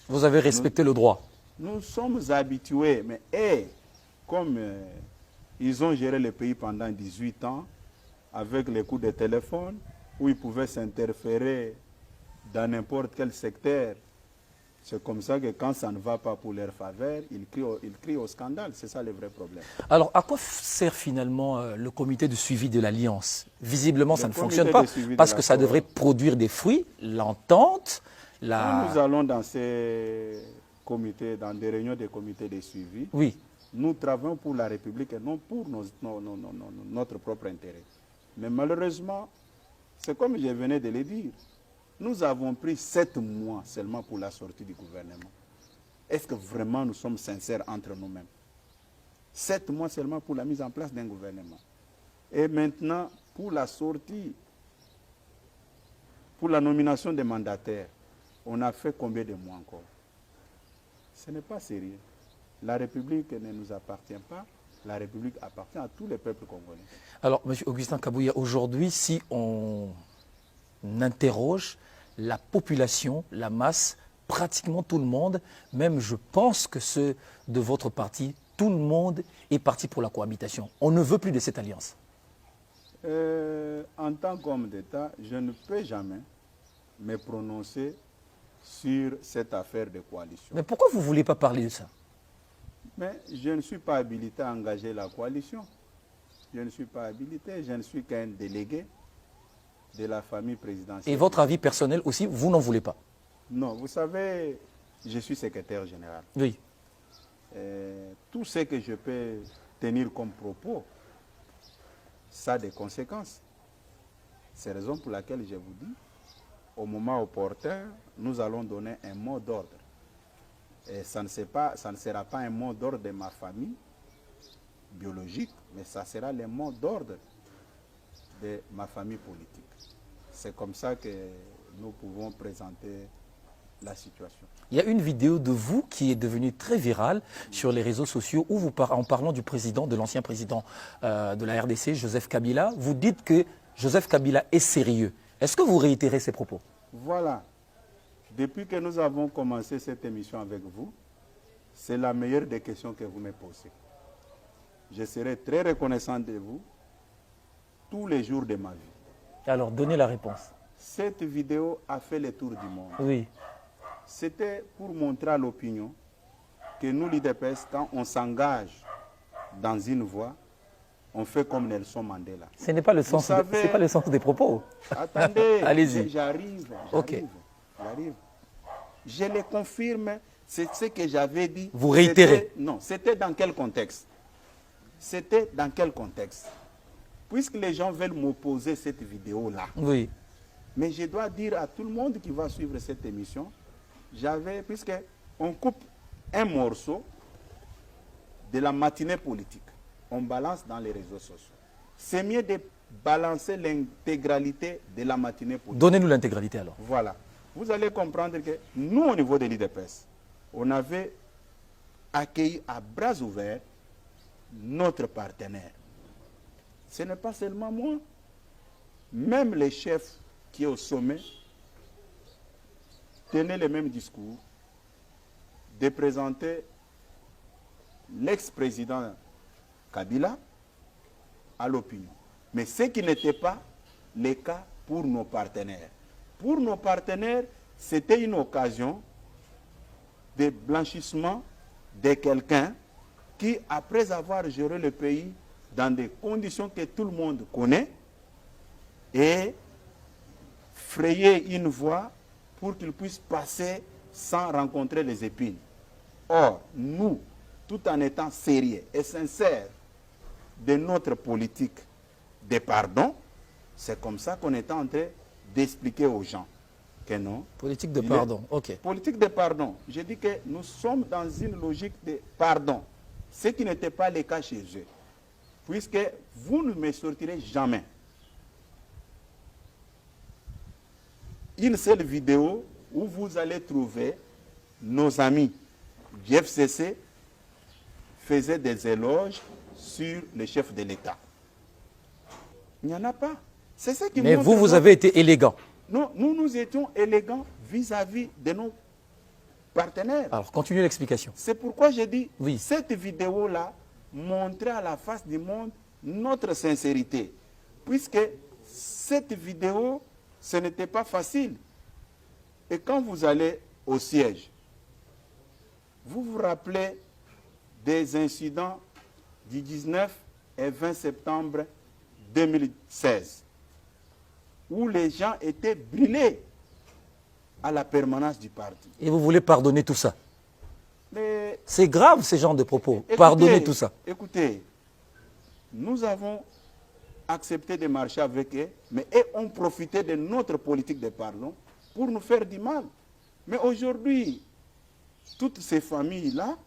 [SPEAKER 1] Vous avez respecté le droit.
[SPEAKER 2] Nous sommes habitués, mais comme ils ont géré le pays pendant 18 ans, avec les coups de téléphone, où ils pouvaient s'interférer dans n'importe quel secteur, c'est comme ça que quand ça ne va pas pour leur faveur, ils crient au scandale. C'est ça le vrai problème.
[SPEAKER 1] Alors, à quoi sert finalement le comité de suivi de l'Alliance? Visiblement, ça ne fonctionne pas, parce que ça devrait produire des fruits, l'entente,
[SPEAKER 2] Quand nous allons dans ces comités, dans des réunions des comités de suivi,
[SPEAKER 1] oui.
[SPEAKER 2] Nous travaillons pour la République et non pour notre propre intérêt. Mais malheureusement, c'est comme je venais de le dire, nous avons pris 7 mois seulement pour la sortie du gouvernement. Est-ce que vraiment nous sommes sincères entre nous-mêmes? 7 mois seulement pour la mise en place d'un gouvernement. Et maintenant, pour la sortie, pour la nomination des mandataires, on a fait combien de mois encore? Ce n'est pas sérieux. La République ne nous appartient pas. La République appartient à tous les peuples congolais. Alors, M. Augustin Kabouya, aujourd'hui, si on interroge la population, la masse, pratiquement tout le monde, même je pense que ceux de votre parti, tout le monde est parti pour la cohabitation. On ne veut plus de cette alliance. En tant qu'homme d'État, je ne peux jamais me prononcer sur cette affaire de coalition.
[SPEAKER 1] Mais pourquoi vous ne voulez pas parler de ça?
[SPEAKER 2] Mais je ne suis pas habilité à engager la coalition. Je ne suis pas habilité, je ne suis qu'un délégué de la famille présidentielle.
[SPEAKER 1] Et votre avis personnel aussi, vous n'en voulez pas?
[SPEAKER 2] Non, vous savez, je suis secrétaire général.
[SPEAKER 1] Oui.
[SPEAKER 2] Tout ce que je peux tenir comme propos, ça a des conséquences. C'est la raison pour laquelle je vous dis, au moment opportun, nous allons donner un mot d'ordre. Et ça ne sera pas un mot d'ordre de ma famille biologique, mais ça sera le mot d'ordre de ma famille politique. C'est comme ça que nous pouvons présenter la situation.
[SPEAKER 1] Il y a une vidéo de vous qui est devenue très virale sur les réseaux sociaux où en parlant du président, de l'ancien président de la RDC, Joseph Kabila, vous dites que Joseph Kabila est sérieux. Est-ce que vous réitérez ces propos?
[SPEAKER 2] Voilà. Depuis que nous avons commencé cette émission avec vous, c'est la meilleure des questions que vous me posez. Je serai très reconnaissant de vous tous les jours de ma vie.
[SPEAKER 1] Alors, donnez la réponse.
[SPEAKER 2] Cette vidéo a fait le tour du monde.
[SPEAKER 1] Oui.
[SPEAKER 2] C'était pour montrer à l'opinion que nous, l'IDPS, quand on s'engage dans une voie, on fait comme Nelson Mandela.
[SPEAKER 1] Ce n'est pas le sens, c'est pas le sens des propos.
[SPEAKER 2] Attendez,
[SPEAKER 1] allez-y.
[SPEAKER 2] J'arrive.
[SPEAKER 1] Ok.
[SPEAKER 2] Je le confirme, c'est ce que j'avais dit.
[SPEAKER 1] Vous réitérez?
[SPEAKER 2] Non, c'était dans quel contexte? C'était dans quel contexte? Puisque les gens veulent m'opposer cette vidéo-là.
[SPEAKER 1] Oui.
[SPEAKER 2] Mais je dois dire à tout le monde qui va suivre cette émission, puisqu'on coupe un morceau de la matinée politique, on balance dans les réseaux sociaux. C'est mieux de balancer l'intégralité de la matinée politique.
[SPEAKER 1] Donnez-nous l'intégralité alors.
[SPEAKER 2] Voilà. Vous allez comprendre que nous, au niveau de l'IDPS, on avait accueilli à bras ouverts notre partenaire. Ce n'est pas seulement moi. Même les chefs qui est au sommet tenaient le même discours de présenter l'ex-président Kabila à l'opinion. Mais ce qui n'était pas le cas pour nos partenaires. Pour nos partenaires, c'était une occasion de blanchissement de quelqu'un qui, après avoir géré le pays dans des conditions que tout le monde connaît, et frayer une voie pour qu'il puisse passer sans rencontrer les épines. Or, nous, tout en étant sérieux et sincères de notre politique de pardon, c'est comme ça qu'on est en train d'expliquer aux gens que non.
[SPEAKER 1] Politique de pardon, ok.
[SPEAKER 2] Politique de pardon. Je dis que nous sommes dans une logique de pardon, ce qui n'était pas le cas chez eux. Puisque vous ne me sortirez jamais une seule vidéo où vous allez trouver nos amis du FCC faisaient des éloges sur le chef de l'État. Il n'y en a pas. C'est ça qui
[SPEAKER 1] Mais vous avez été élégant.
[SPEAKER 2] Non, nous étions élégants vis-à-vis de nos partenaires.
[SPEAKER 1] Alors, continuez l'explication.
[SPEAKER 2] C'est pourquoi je dis,
[SPEAKER 1] oui,
[SPEAKER 2] cette vidéo-là montrait à la face du monde notre sincérité. Puisque cette vidéo, ce n'était pas facile. Et quand vous allez au siège, vous vous rappelez des incidents du 19 et 20 septembre 2016, où les gens étaient brûlés à la permanence du parti.
[SPEAKER 1] Et vous voulez pardonner tout ça?
[SPEAKER 2] Mais
[SPEAKER 1] c'est grave, ces genres de propos. Pardonnez tout ça.
[SPEAKER 2] Écoutez, nous avons accepté de marcher avec eux, mais eux ont profité de notre politique de pardon pour nous faire du mal. Mais aujourd'hui, toutes ces familles-là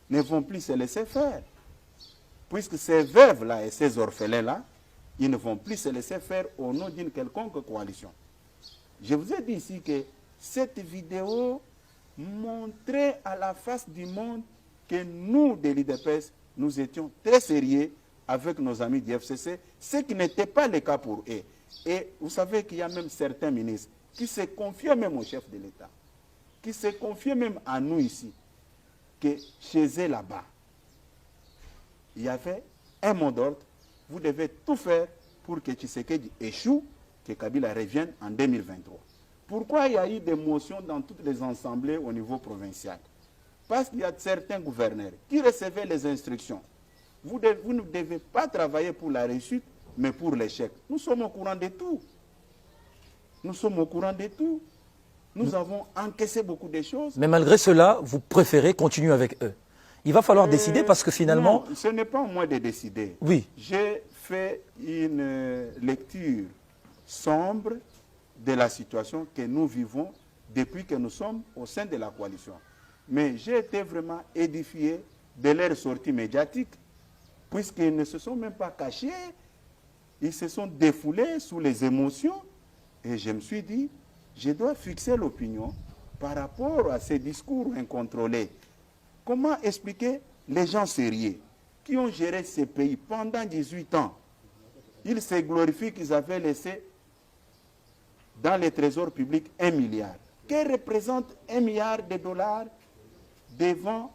[SPEAKER 2] ne vont plus se laisser faire. Puisque ces veuves-là et ces orphelins-là, ils ne vont plus se laisser faire au nom d'une quelconque coalition. Je vous ai dit ici que cette vidéo montrait à la face du monde que nous, de l'IDPS, nous étions très sérieux avec nos amis du FCC, ce qui n'était pas le cas pour eux. Et vous savez qu'il y a même certains ministres qui se confiaient même au chef de l'État, qui se confiaient même à nous ici, que chez eux là-bas, il y avait un mot d'ordre, vous devez tout faire pour que Tshisekedi échoue, que Kabila revienne en 2023. Pourquoi il y a eu des motions dans toutes les assemblées au niveau provincial? Parce qu'il y a certains gouverneurs qui recevaient les instructions. Vous ne devez pas travailler pour la réussite, mais pour l'échec. Nous sommes au courant de tout. Nous sommes au courant de tout. Nous avons encaissé beaucoup de choses.
[SPEAKER 1] Mais malgré cela, vous préférez continuer avec eux. Il va falloir décider parce que finalement...
[SPEAKER 2] Non, ce n'est pas à moi de décider.
[SPEAKER 1] Oui.
[SPEAKER 2] J'ai fait une lecture sombre de la situation que nous vivons depuis que nous sommes au sein de la coalition. Mais j'ai été vraiment édifié de leur sortie médiatique, puisqu'ils ne se sont même pas cachés, ils se sont défoulés sous les émotions. Et je me suis dit, je dois fixer l'opinion par rapport à ces discours incontrôlés. Comment expliquer les gens sérieux qui ont géré ces pays pendant 18 ans? Ils se glorifient qu'ils avaient laissé dans les trésors publics 1 milliard. Que représente 1 milliard de dollars devant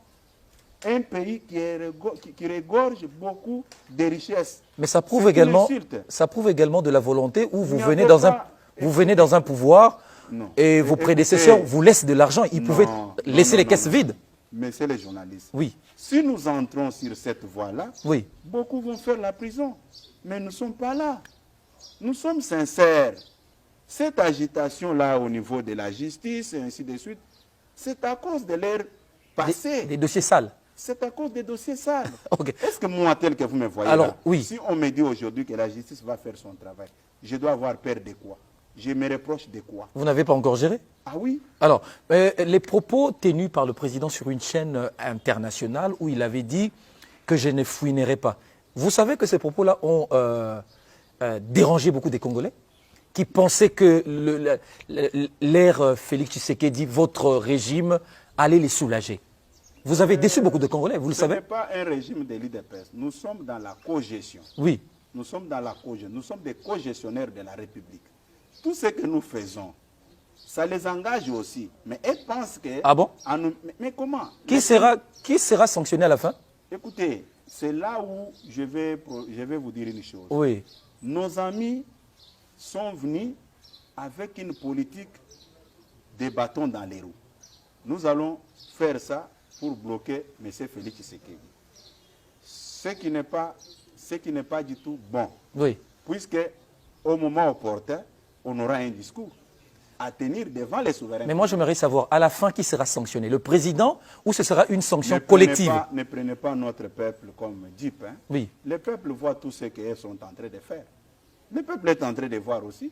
[SPEAKER 2] un pays qui regorge beaucoup de richesses?
[SPEAKER 1] Mais ça prouve également de la volonté où vous venez dans un pouvoir et vos prédécesseurs vous laissent de l'argent. Ils pouvaient laisser les caisses vides.
[SPEAKER 2] Mais c'est les journalistes.
[SPEAKER 1] Oui.
[SPEAKER 2] Si nous entrons sur cette voie-là,
[SPEAKER 1] oui,
[SPEAKER 2] beaucoup vont faire la prison. Mais nous ne sommes pas là. Nous sommes sincères. Cette agitation-là au niveau de la justice et ainsi de suite, c'est à cause de leur passé.
[SPEAKER 1] Des dossiers sales.
[SPEAKER 2] C'est à cause des dossiers sales.
[SPEAKER 1] Okay.
[SPEAKER 2] Est-ce que moi, tel que vous me voyez
[SPEAKER 1] alors,
[SPEAKER 2] là,
[SPEAKER 1] oui.
[SPEAKER 2] si on me dit aujourd'hui que la justice va faire son travail, je dois avoir peur de quoi? Je me reproche de quoi?
[SPEAKER 1] Vous n'avez pas encore géré?
[SPEAKER 2] Ah oui.
[SPEAKER 1] Alors, les propos tenus par le président sur une chaîne internationale où il avait dit que je ne fouinerai pas. Vous savez que ces propos-là ont dérangé beaucoup des Congolais qui pensaient que l'ère Félix Tshisekedi, votre régime, allait les soulager. Vous avez déçu beaucoup de Congolais, vous le savez?
[SPEAKER 2] Ce n'est pas un régime de l'IDPS. Nous sommes dans la cogestion.
[SPEAKER 1] Oui.
[SPEAKER 2] Nous sommes dans la cogestion. Nous sommes des cogestionnaires de la République. Tout ce que nous faisons, ça les engage aussi. Mais elles pensent que...
[SPEAKER 1] Ah bon?
[SPEAKER 2] Mais comment?
[SPEAKER 1] Qui sera sanctionné à la fin?
[SPEAKER 2] Écoutez, c'est là où je vais vous dire une chose.
[SPEAKER 1] Oui.
[SPEAKER 2] Nos amis sont venus avec une politique des bâtons dans les roues. Nous allons faire ça pour bloquer M. Félix Tshisekedi. Ce qui n'est pas du tout bon.
[SPEAKER 1] Oui.
[SPEAKER 2] Puisque au moment opportun, on aura un discours à tenir devant les souverains.
[SPEAKER 1] Mais moi, j'aimerais savoir, à la fin, qui sera sanctionné? Le président ou ce sera une sanction collective?
[SPEAKER 2] Ne prenez pas notre peuple comme dupe. Hein?
[SPEAKER 1] Oui.
[SPEAKER 2] Le peuple voit tout ce qu'ils sont en train de faire. Le peuple est en train de voir aussi.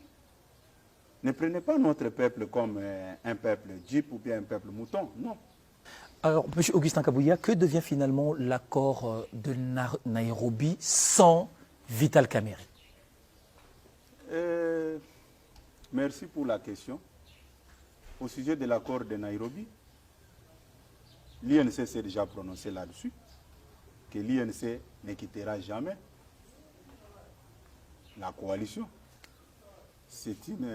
[SPEAKER 2] Ne prenez pas notre peuple comme un peuple dupe ou bien un peuple mouton. Non.
[SPEAKER 1] Alors, M. Augustin Kabouya, que devient finalement l'accord de Nairobi sans Vital Kamerhe?
[SPEAKER 2] Merci pour la question. Au sujet de l'accord de Nairobi, l'INC s'est déjà prononcé là-dessus, que l'INC ne quittera jamais la coalition. C'est une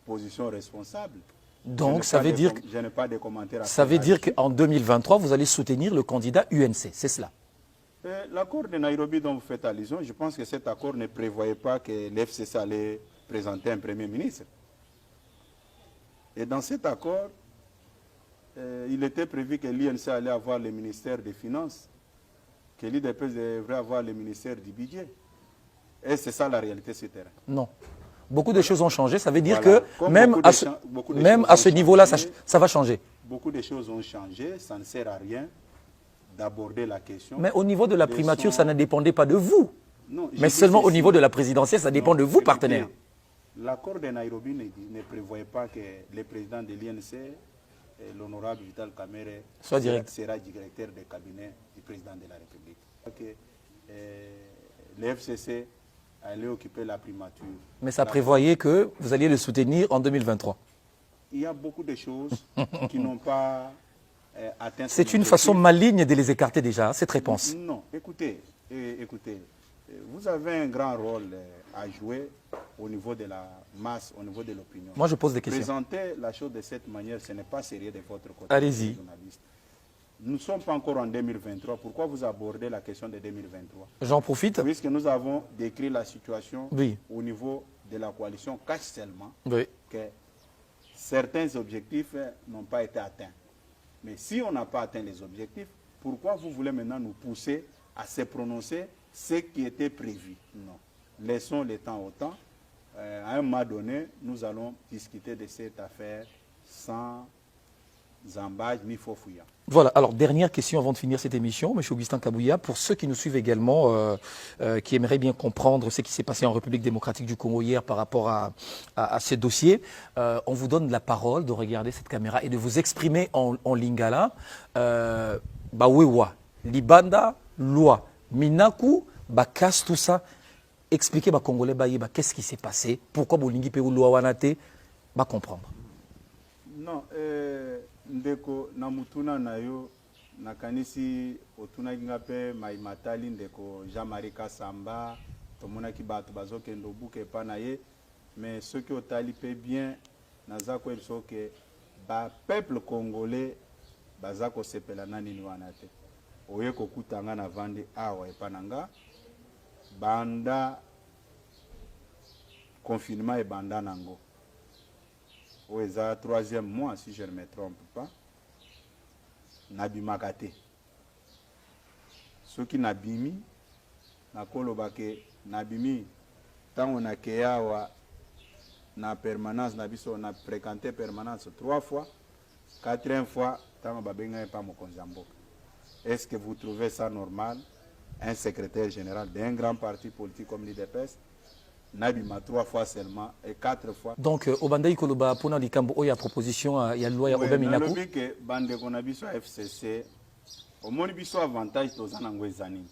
[SPEAKER 2] position responsable.
[SPEAKER 1] Donc, ça veut dire
[SPEAKER 2] je n'ai pas de commentaires à faire.
[SPEAKER 1] Ça veut dire qu'en 2023, vous allez soutenir le candidat UNC, c'est cela?
[SPEAKER 2] L'accord de Nairobi dont vous faites allusion, je pense que cet accord ne prévoyait pas que l'FCC allait présenter un Premier ministre. Et dans cet accord, il était prévu que l'INC allait avoir le ministère des Finances, que l'IDPS devrait avoir le ministère du Budget. Et c'est ça la réalité sur le terrain.
[SPEAKER 1] Non. Beaucoup de choses ont changé. Ça veut dire
[SPEAKER 2] Voilà.
[SPEAKER 1] que même à ce niveau-là, ça va changer.
[SPEAKER 2] Beaucoup de choses ont changé. Ça ne sert à rien d'aborder la question.
[SPEAKER 1] Mais au niveau de la primature, ça ne dépendait pas de vous.
[SPEAKER 2] Non,
[SPEAKER 1] mais seulement au niveau de la présidentielle, ça dépend de vous, partenaires.
[SPEAKER 2] L'accord de Nairobi ne prévoyait pas que le président de l'INC, l'honorable Vital Kamerhe, sera directeur de cabinet du président de la République. Que, le FCC allait occuper la primature.
[SPEAKER 1] Mais ça prévoyait que vous alliez le soutenir en 2023.
[SPEAKER 2] Il y a beaucoup de choses qui n'ont pas atteint.
[SPEAKER 1] C'est une façon maligne de les écarter déjà, cette réponse.
[SPEAKER 2] Non, écoutez, vous avez un grand rôle à jouer au niveau de la masse, au niveau de l'opinion.
[SPEAKER 1] Moi, je pose des questions.
[SPEAKER 2] Présenter la chose de cette manière, ce n'est pas sérieux de votre côté.
[SPEAKER 1] Allez-y.
[SPEAKER 2] Nous ne sommes pas encore en 2023. Pourquoi vous abordez la question de 2023?
[SPEAKER 1] J'en profite.
[SPEAKER 2] Puisque nous avons décrit la situation
[SPEAKER 1] oui.
[SPEAKER 2] au niveau de la coalition, cache seulement
[SPEAKER 1] oui.
[SPEAKER 2] que certains objectifs n'ont pas été atteints. Mais si on n'a pas atteint les objectifs, pourquoi vous voulez maintenant nous pousser à se prononcer ce qui était prévu? Non. Laissons le temps au temps. à un moment donné, nous allons discuter de cette affaire sans embâche ni faux fouillant.
[SPEAKER 1] Voilà, alors dernière question avant de finir cette émission, M. Augustin Kabouya, pour ceux qui nous suivent également, qui aimeraient bien comprendre ce qui s'est passé en République démocratique du Congo hier par rapport à ces dossiers, on vous donne la parole de regarder cette caméra et de vous exprimer en lingala. Bawewa, Libanda, Loi, Minaku, Bakas, tout ça. Expliquez aux Congolais qu'est-ce qui s'est passé, pourquoi Bolingi Pérou Loi Wanate, va comprendre.
[SPEAKER 2] Non, ndeko na mutuna na yo nakanisi otuna kingape maimatali ndeko Jean-Marie Kasamba tomonaki bato bazokendo buke pa na ye mais ceux qui otali pe bien naza ko elso que ba peuple congolais baza ko sepela nani ni wana te oye ko kutanga na vandi awa epananga banda confinement et banda nango Oueza, 3e mois, si je ne me trompe pas, Nabimakate. Ce qui Nabimi, Nakolobake, Nabimi, tant on a kéa na permanence, on a fréquenté permanence 3 fois, 4e fois, tant on a pas mon konzambo. Est-ce que vous trouvez ça normal? Un secrétaire général d'un grand parti politique comme l'IDPS Nabima 3 fois seulement et 4 fois.
[SPEAKER 1] Donc, Obandai Koloba, pour les Cambo, il y a proposition, il y a loi, il y a Obama Minaku.
[SPEAKER 2] Oui, que bande qu'on a biso FCC, au moins biso avantage aux anangwezani.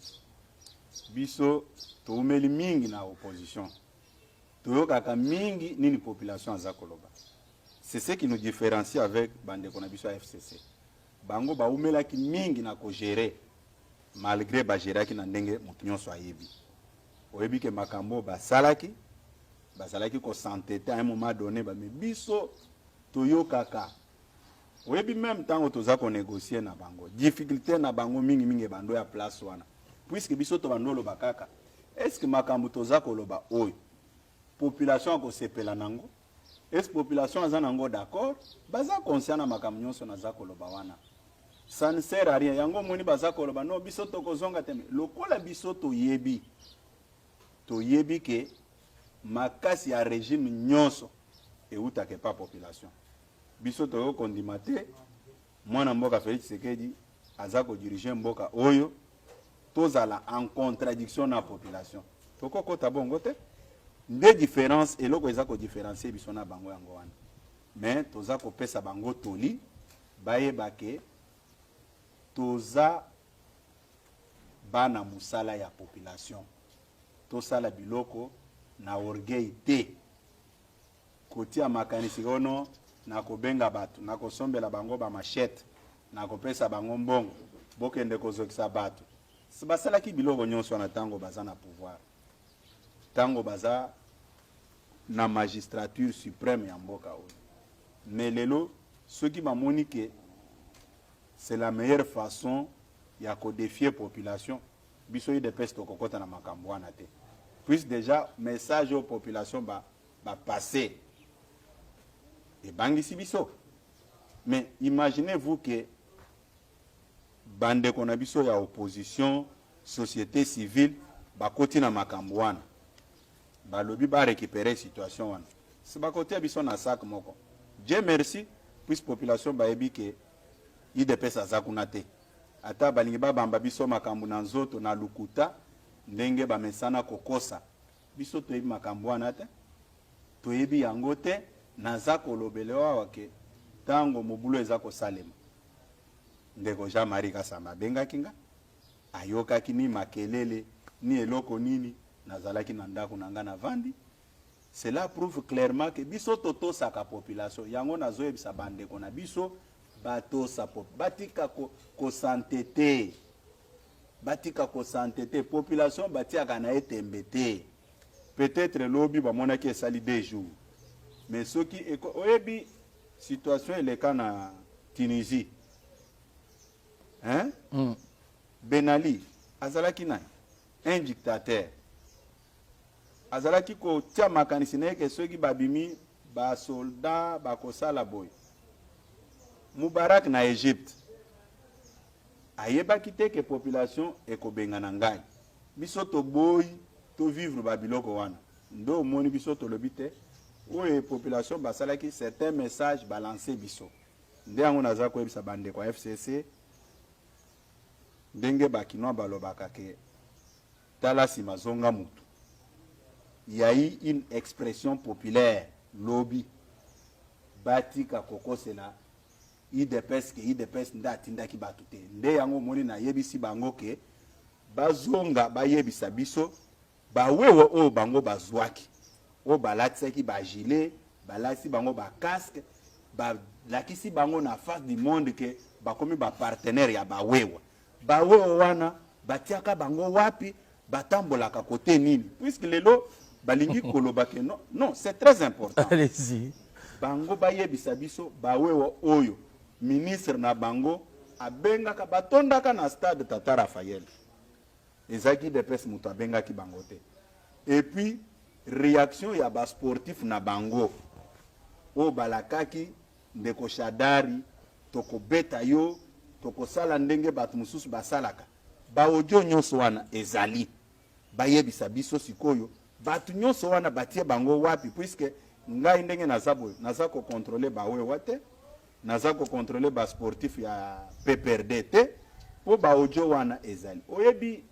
[SPEAKER 2] Biso, to umeli mingi na opposition. Toyokaka mingi nini population za Koloba. C'est ce qui nous différencie avec bande qu'on a biso FCC. Bango ba umela ki mingi na ko gérer malgré ba gérer ki na ndenge mutunyo so ayebi. Oyebi ke makambo basalaki ko s'entêter à un moment donné ba biso toyokaka oyebi même temps toza ko négocier na bango difficulté na bango mingi bando ya place wana puisque biso to bandolo bakaka est-ce que makambo toza ko loba oyo population ko sepela nango est-ce population aza nango d'accord baza conscient na makambo nyonso na za ko loba wana ça ne sert à rien yango moni baza ko loba no biso to kozonga teme lokola biso to yebi toyebi ke makasi ya régime nyonso eutake pa population biso toyo kondimate mwana mboka Félix Tshisekedi aza ko diriger mboka oyo tozala en contradiction na population toko kota bongo te nde différence eloko eza ko différencier biso na bango yango wana mais toza ko pesa bango toli bayeba ke toza bana musala ya population tosala biloko na orgueil te kotia makanisi ono na kobenga bato na kosombela bango ba machette na kopesa bango mbongo bokende kozokisa bato sibasalaki biloko nyonso na tango baza na pouvoir tango baza na magistrature suprême ya mboka oyo mais lelo soki bamoni ke c'est la meilleure façon ya ko défier population biso de peste kokota na makambo wana te puisse déjà message aux populations ba passer et bangisi biso mais imaginez-vous que bande kona biso ya opposition société civile ba koti na makambo wana ba lobi ba récupérer situation wana si ba koti biso na sac moko Dieu merci puisse population ba yebi que IDPS azakuna te ata balingi babamba biso makambo na nzoto na lukuta ndenge bamesana kokosa biso toyebi makambo wana te toyebi yango te naza kolobele wawa ke tango mobulu eza kosalema ndeko Jean-Marie Kasamba bengaki nga ayokaki ni makelele ni eloko nini nazalaki na ndako na nga na vandi cela prouve clairement que biso totosaka population yango nazoyebisa bandeko na biso batosa batika ko santé batika ko santé population batiaka na etembe te peut-être lobby bamonaki esali 2 jours mais ce qui oyebi situation ele kana Tunisie hein Ben Ali azalaki nani un dictateur azalaki ko tia makanisi na ke soki babimi ba soldat ba kosala boy Moubarak na Égypte ayebaki te ke population ekobengana ngai biso to boy to vivre ba biloko wana ndo moni biso tolobi te oyo population basalaki certains messages balancé biso nde yango naza koyebisa bandeko ya FCC ndenge bakinois balobaka ke tala nsima zonga mutu. Il y a eu une expression populaire lobby batika kokosela idepes nde atindaki bato te nde yango moni nayebisi bango ke bazonga bayebisa biso bawewe oyo bango bazwaki oyo balatisaki bagile balakisi bango bacasque balakisi bango na face du monde ke bakomi bapartenaire ya bawewa wana batiaka bango wapi batambolaka kote nini puisque lelo balingi koloba ke non c'est très important.
[SPEAKER 1] Allez-y.
[SPEAKER 2] Bango bayebisa biso bawewa oyo ministre na bango abengaka batondaka na stade Tata Raphaël ezaki de pes mutu abengaki bango te. Et puis réaction ya ba sportif na bango o balakaki ndeko Shadari toko beta yo toko sala ndenge batu mususu basalaka ba audio nyonso wana ezali bayebisa biso sikoyo batu nyonso wana batie bango wapi puisque ngai ndenge naza ko contrôler bawewa te naza ko contrôler ba sportif ya PPRD te po ba audio wana ezali oyebi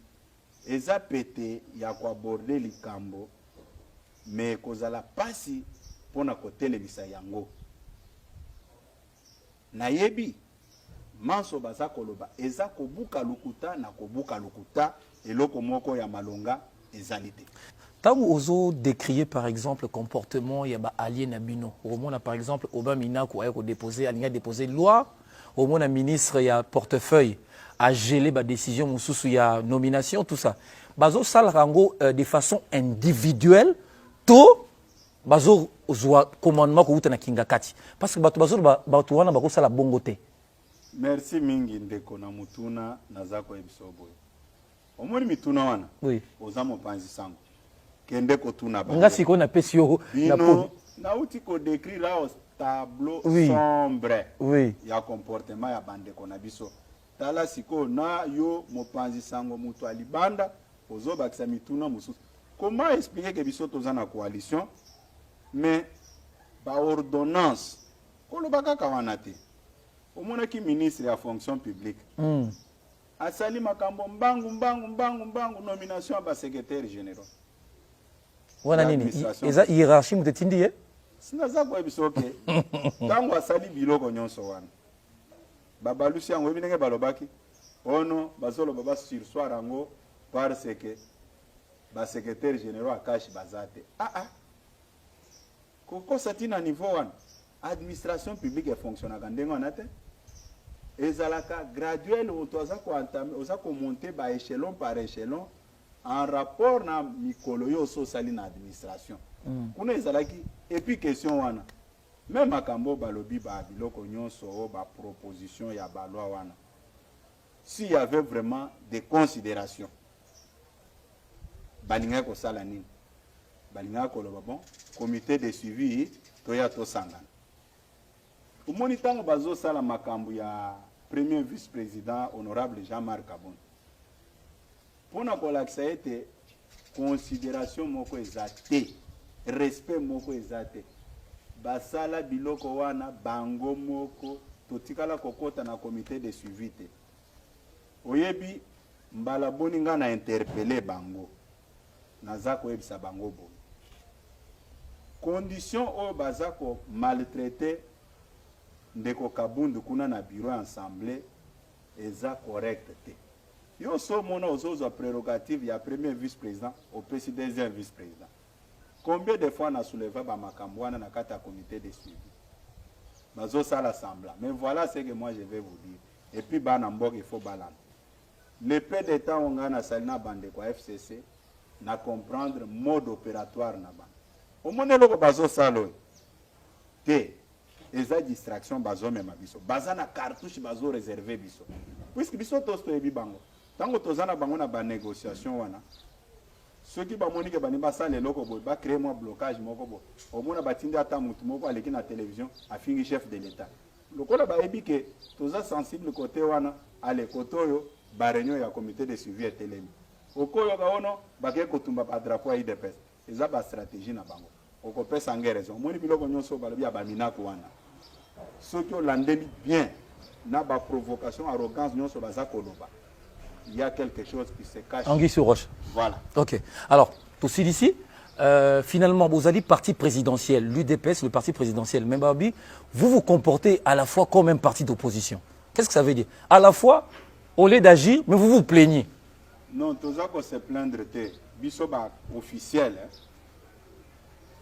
[SPEAKER 2] eza pete ya kwa aborder likambo me kozala pasi pona kotelebisa yango nayebi manso baza koloba eza kobuka lukuta na kobuka lukuta eloko moko ya malonga ezali te.
[SPEAKER 1] Tango ozo décrier par exemple le comportement ya ba alien abino au moment par exemple Obamina ko ayo déposer alinga déposer loi au moment ministre ya portefeuille a gelé ba décision mususu ya nomination tout ça bazo sala rango de façon individuelle to bazo zwa commandement ko uta na kinga kati parce que bato wana bako sala bongo te.
[SPEAKER 2] Merci mingi ndeko na mutuna nazako ebisobo omoni mituna wana
[SPEAKER 1] oui
[SPEAKER 2] ozamo panzi sango kende ko tuna ba
[SPEAKER 1] nga siko na pesio
[SPEAKER 2] na uti ko décrire là au tableau
[SPEAKER 1] oui
[SPEAKER 2] sombre
[SPEAKER 1] oui
[SPEAKER 2] ya comportement ya bandeko na biso tala siko na yo mopanzi sango mutu alibanda ozo bakisa mituna mususu. Comment expliquer que biso toza na coalition mais ba ordonnance kolobaka kawana te omonaki ministre ya fonction publique asali makambo mbangu nomination ya ba secrétaire général
[SPEAKER 1] wana nini eza hiérarchie mutetindi ye
[SPEAKER 2] sinaza kwa biso ke tango asali biloko nyonso wana babalusi yango ebinenge balobaki ono bazolo baba sursoir yango parce que ba secrétaire général akashi bazate kokosa tina niveau wana administration publique fonctionnaka ndenge wana te ezalaka graduel oza komonte ba échelon par échelon en rapport na mikolo yo so sali na administration kuna ezalaki et puis question wana même makambo balobi ba biloko nyonso ba proposition ya ba loi wana s'il y avait vraiment des considérations balinga ko sala nini balinga ko loba bon comité de suivi toya to sangana omoni tango bazo sala makambo ya premier vice-président honorable Jean-Marc Kabon pona kolakisa ete considération moko ezate respect moko ezate basala biloko wana bango moko totikala kokota na comité de suivi te oyebi mbala boni nga na interpeller bango naza koyebisa bango boye condition oyo baza ko maltraiter ndeko Kabundu kuna na bureau assemblée eza correct te yo so mona ozozwa prérogative ya premier vice-président au PC deuxième vice-président combien de fois na souleva ba makambo wana na kata comité de suivi bazo sala semblant mais voilà ce que moi je vais vous dire et puis bana mbok il faut balance le peu de temps on a na salina bande kwa FCC na comprendre mode opératoire na ba au monde loko bazo salo te eza distraction bazo mema biso baza na cartouche bazo réserver biso puisque biso tosto ebi bango tango tozana bango na ba négociation wana ceux qui ba monique ba nimba sale loko boy ba créer moi blocage moko bo au mona batindi ata mutu moko aleki na télévision afingi chef de l'état lokola ba ebi ke toza sensible côté wana ale kotoyo ba réunion ya comité de suivi et telemi okoyo ka ono ba ke kotumba pa drapeau IDPS eza ba stratégie na bango okopesa nge raison omoni biloko nyonso balobi ya baminako wana soki olandeli bien na ba provocation arrogance nyonso baza koloba il y a quelque chose qui se cache.
[SPEAKER 1] Anguille sur roche.
[SPEAKER 2] Voilà.
[SPEAKER 1] Ok. Alors, tout d'ici, finalement, vous allez parti présidentiel, l'UDPS, le parti présidentiel, même Babi, vous vous comportez à la fois comme un parti d'opposition. Qu'est-ce que ça veut dire? À la fois, au lieu d'agir, mais vous vous plaignez.
[SPEAKER 2] Non, tous ça se plaindre te bisoba officiel.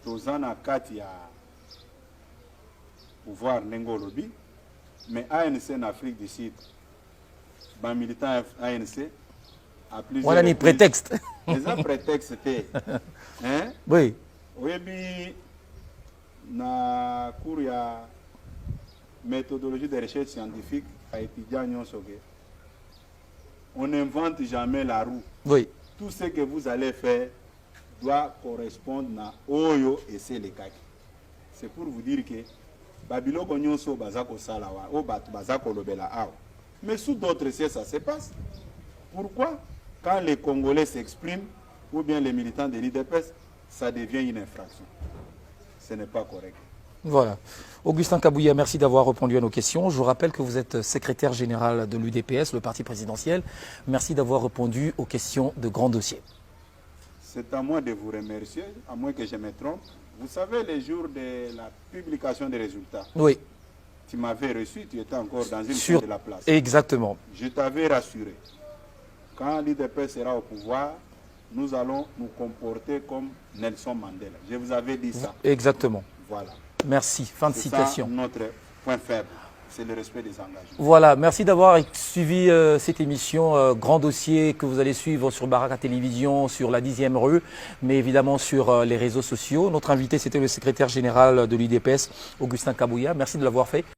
[SPEAKER 2] Tous en a quatre ya pouvoir n'engolobi, mais ANC en Afrique du Sud. Ben militant ANC a plusieurs.
[SPEAKER 1] Voilà les prétextes.
[SPEAKER 2] Les prétextes étaient. Hein?
[SPEAKER 1] Oui.
[SPEAKER 2] Oui, na cours ya méthodologie de recherche scientifique à étudiant on n'invente jamais la roue.
[SPEAKER 1] Oui.
[SPEAKER 2] Tout ce que vous allez faire doit correspondre à Oyo et c'est les kaki. C'est pour vous dire que Babylone Nyonso Bazako Salawa, O Bazako Lobela Ao. Mais sous d'autres cieux, ça se passe. Pourquoi? Quand les Congolais s'expriment, ou bien les militants de l'IDPS, ça devient une infraction. Ce n'est pas correct.
[SPEAKER 1] Voilà. Augustin Kabouya, merci d'avoir répondu à nos questions. Je vous rappelle que vous êtes secrétaire général de l'UDPS, le parti présidentiel. Merci d'avoir répondu aux questions de grands dossiers.
[SPEAKER 2] C'est à moi de vous remercier, à moins que je me trompe. Vous savez, les jours de la publication des résultats,
[SPEAKER 1] oui.
[SPEAKER 2] Tu m'avais reçu, tu étais encore dans une salle de la place.
[SPEAKER 1] Exactement.
[SPEAKER 2] Je t'avais rassuré. Quand l'IDP sera au pouvoir, nous allons nous comporter comme Nelson Mandela. Je vous avais dit ça.
[SPEAKER 1] Exactement.
[SPEAKER 2] Voilà.
[SPEAKER 1] Merci. Fin de citation.
[SPEAKER 2] C'est notre point faible. C'est le respect des engagements.
[SPEAKER 1] Voilà. Merci d'avoir suivi cette émission Grand Dossier que vous allez suivre sur Baraka Télévision, sur la 10e rue, mais évidemment sur les réseaux sociaux. Notre invité, c'était le secrétaire général de l'UDPS, Augustin Kabouya. Merci de l'avoir fait.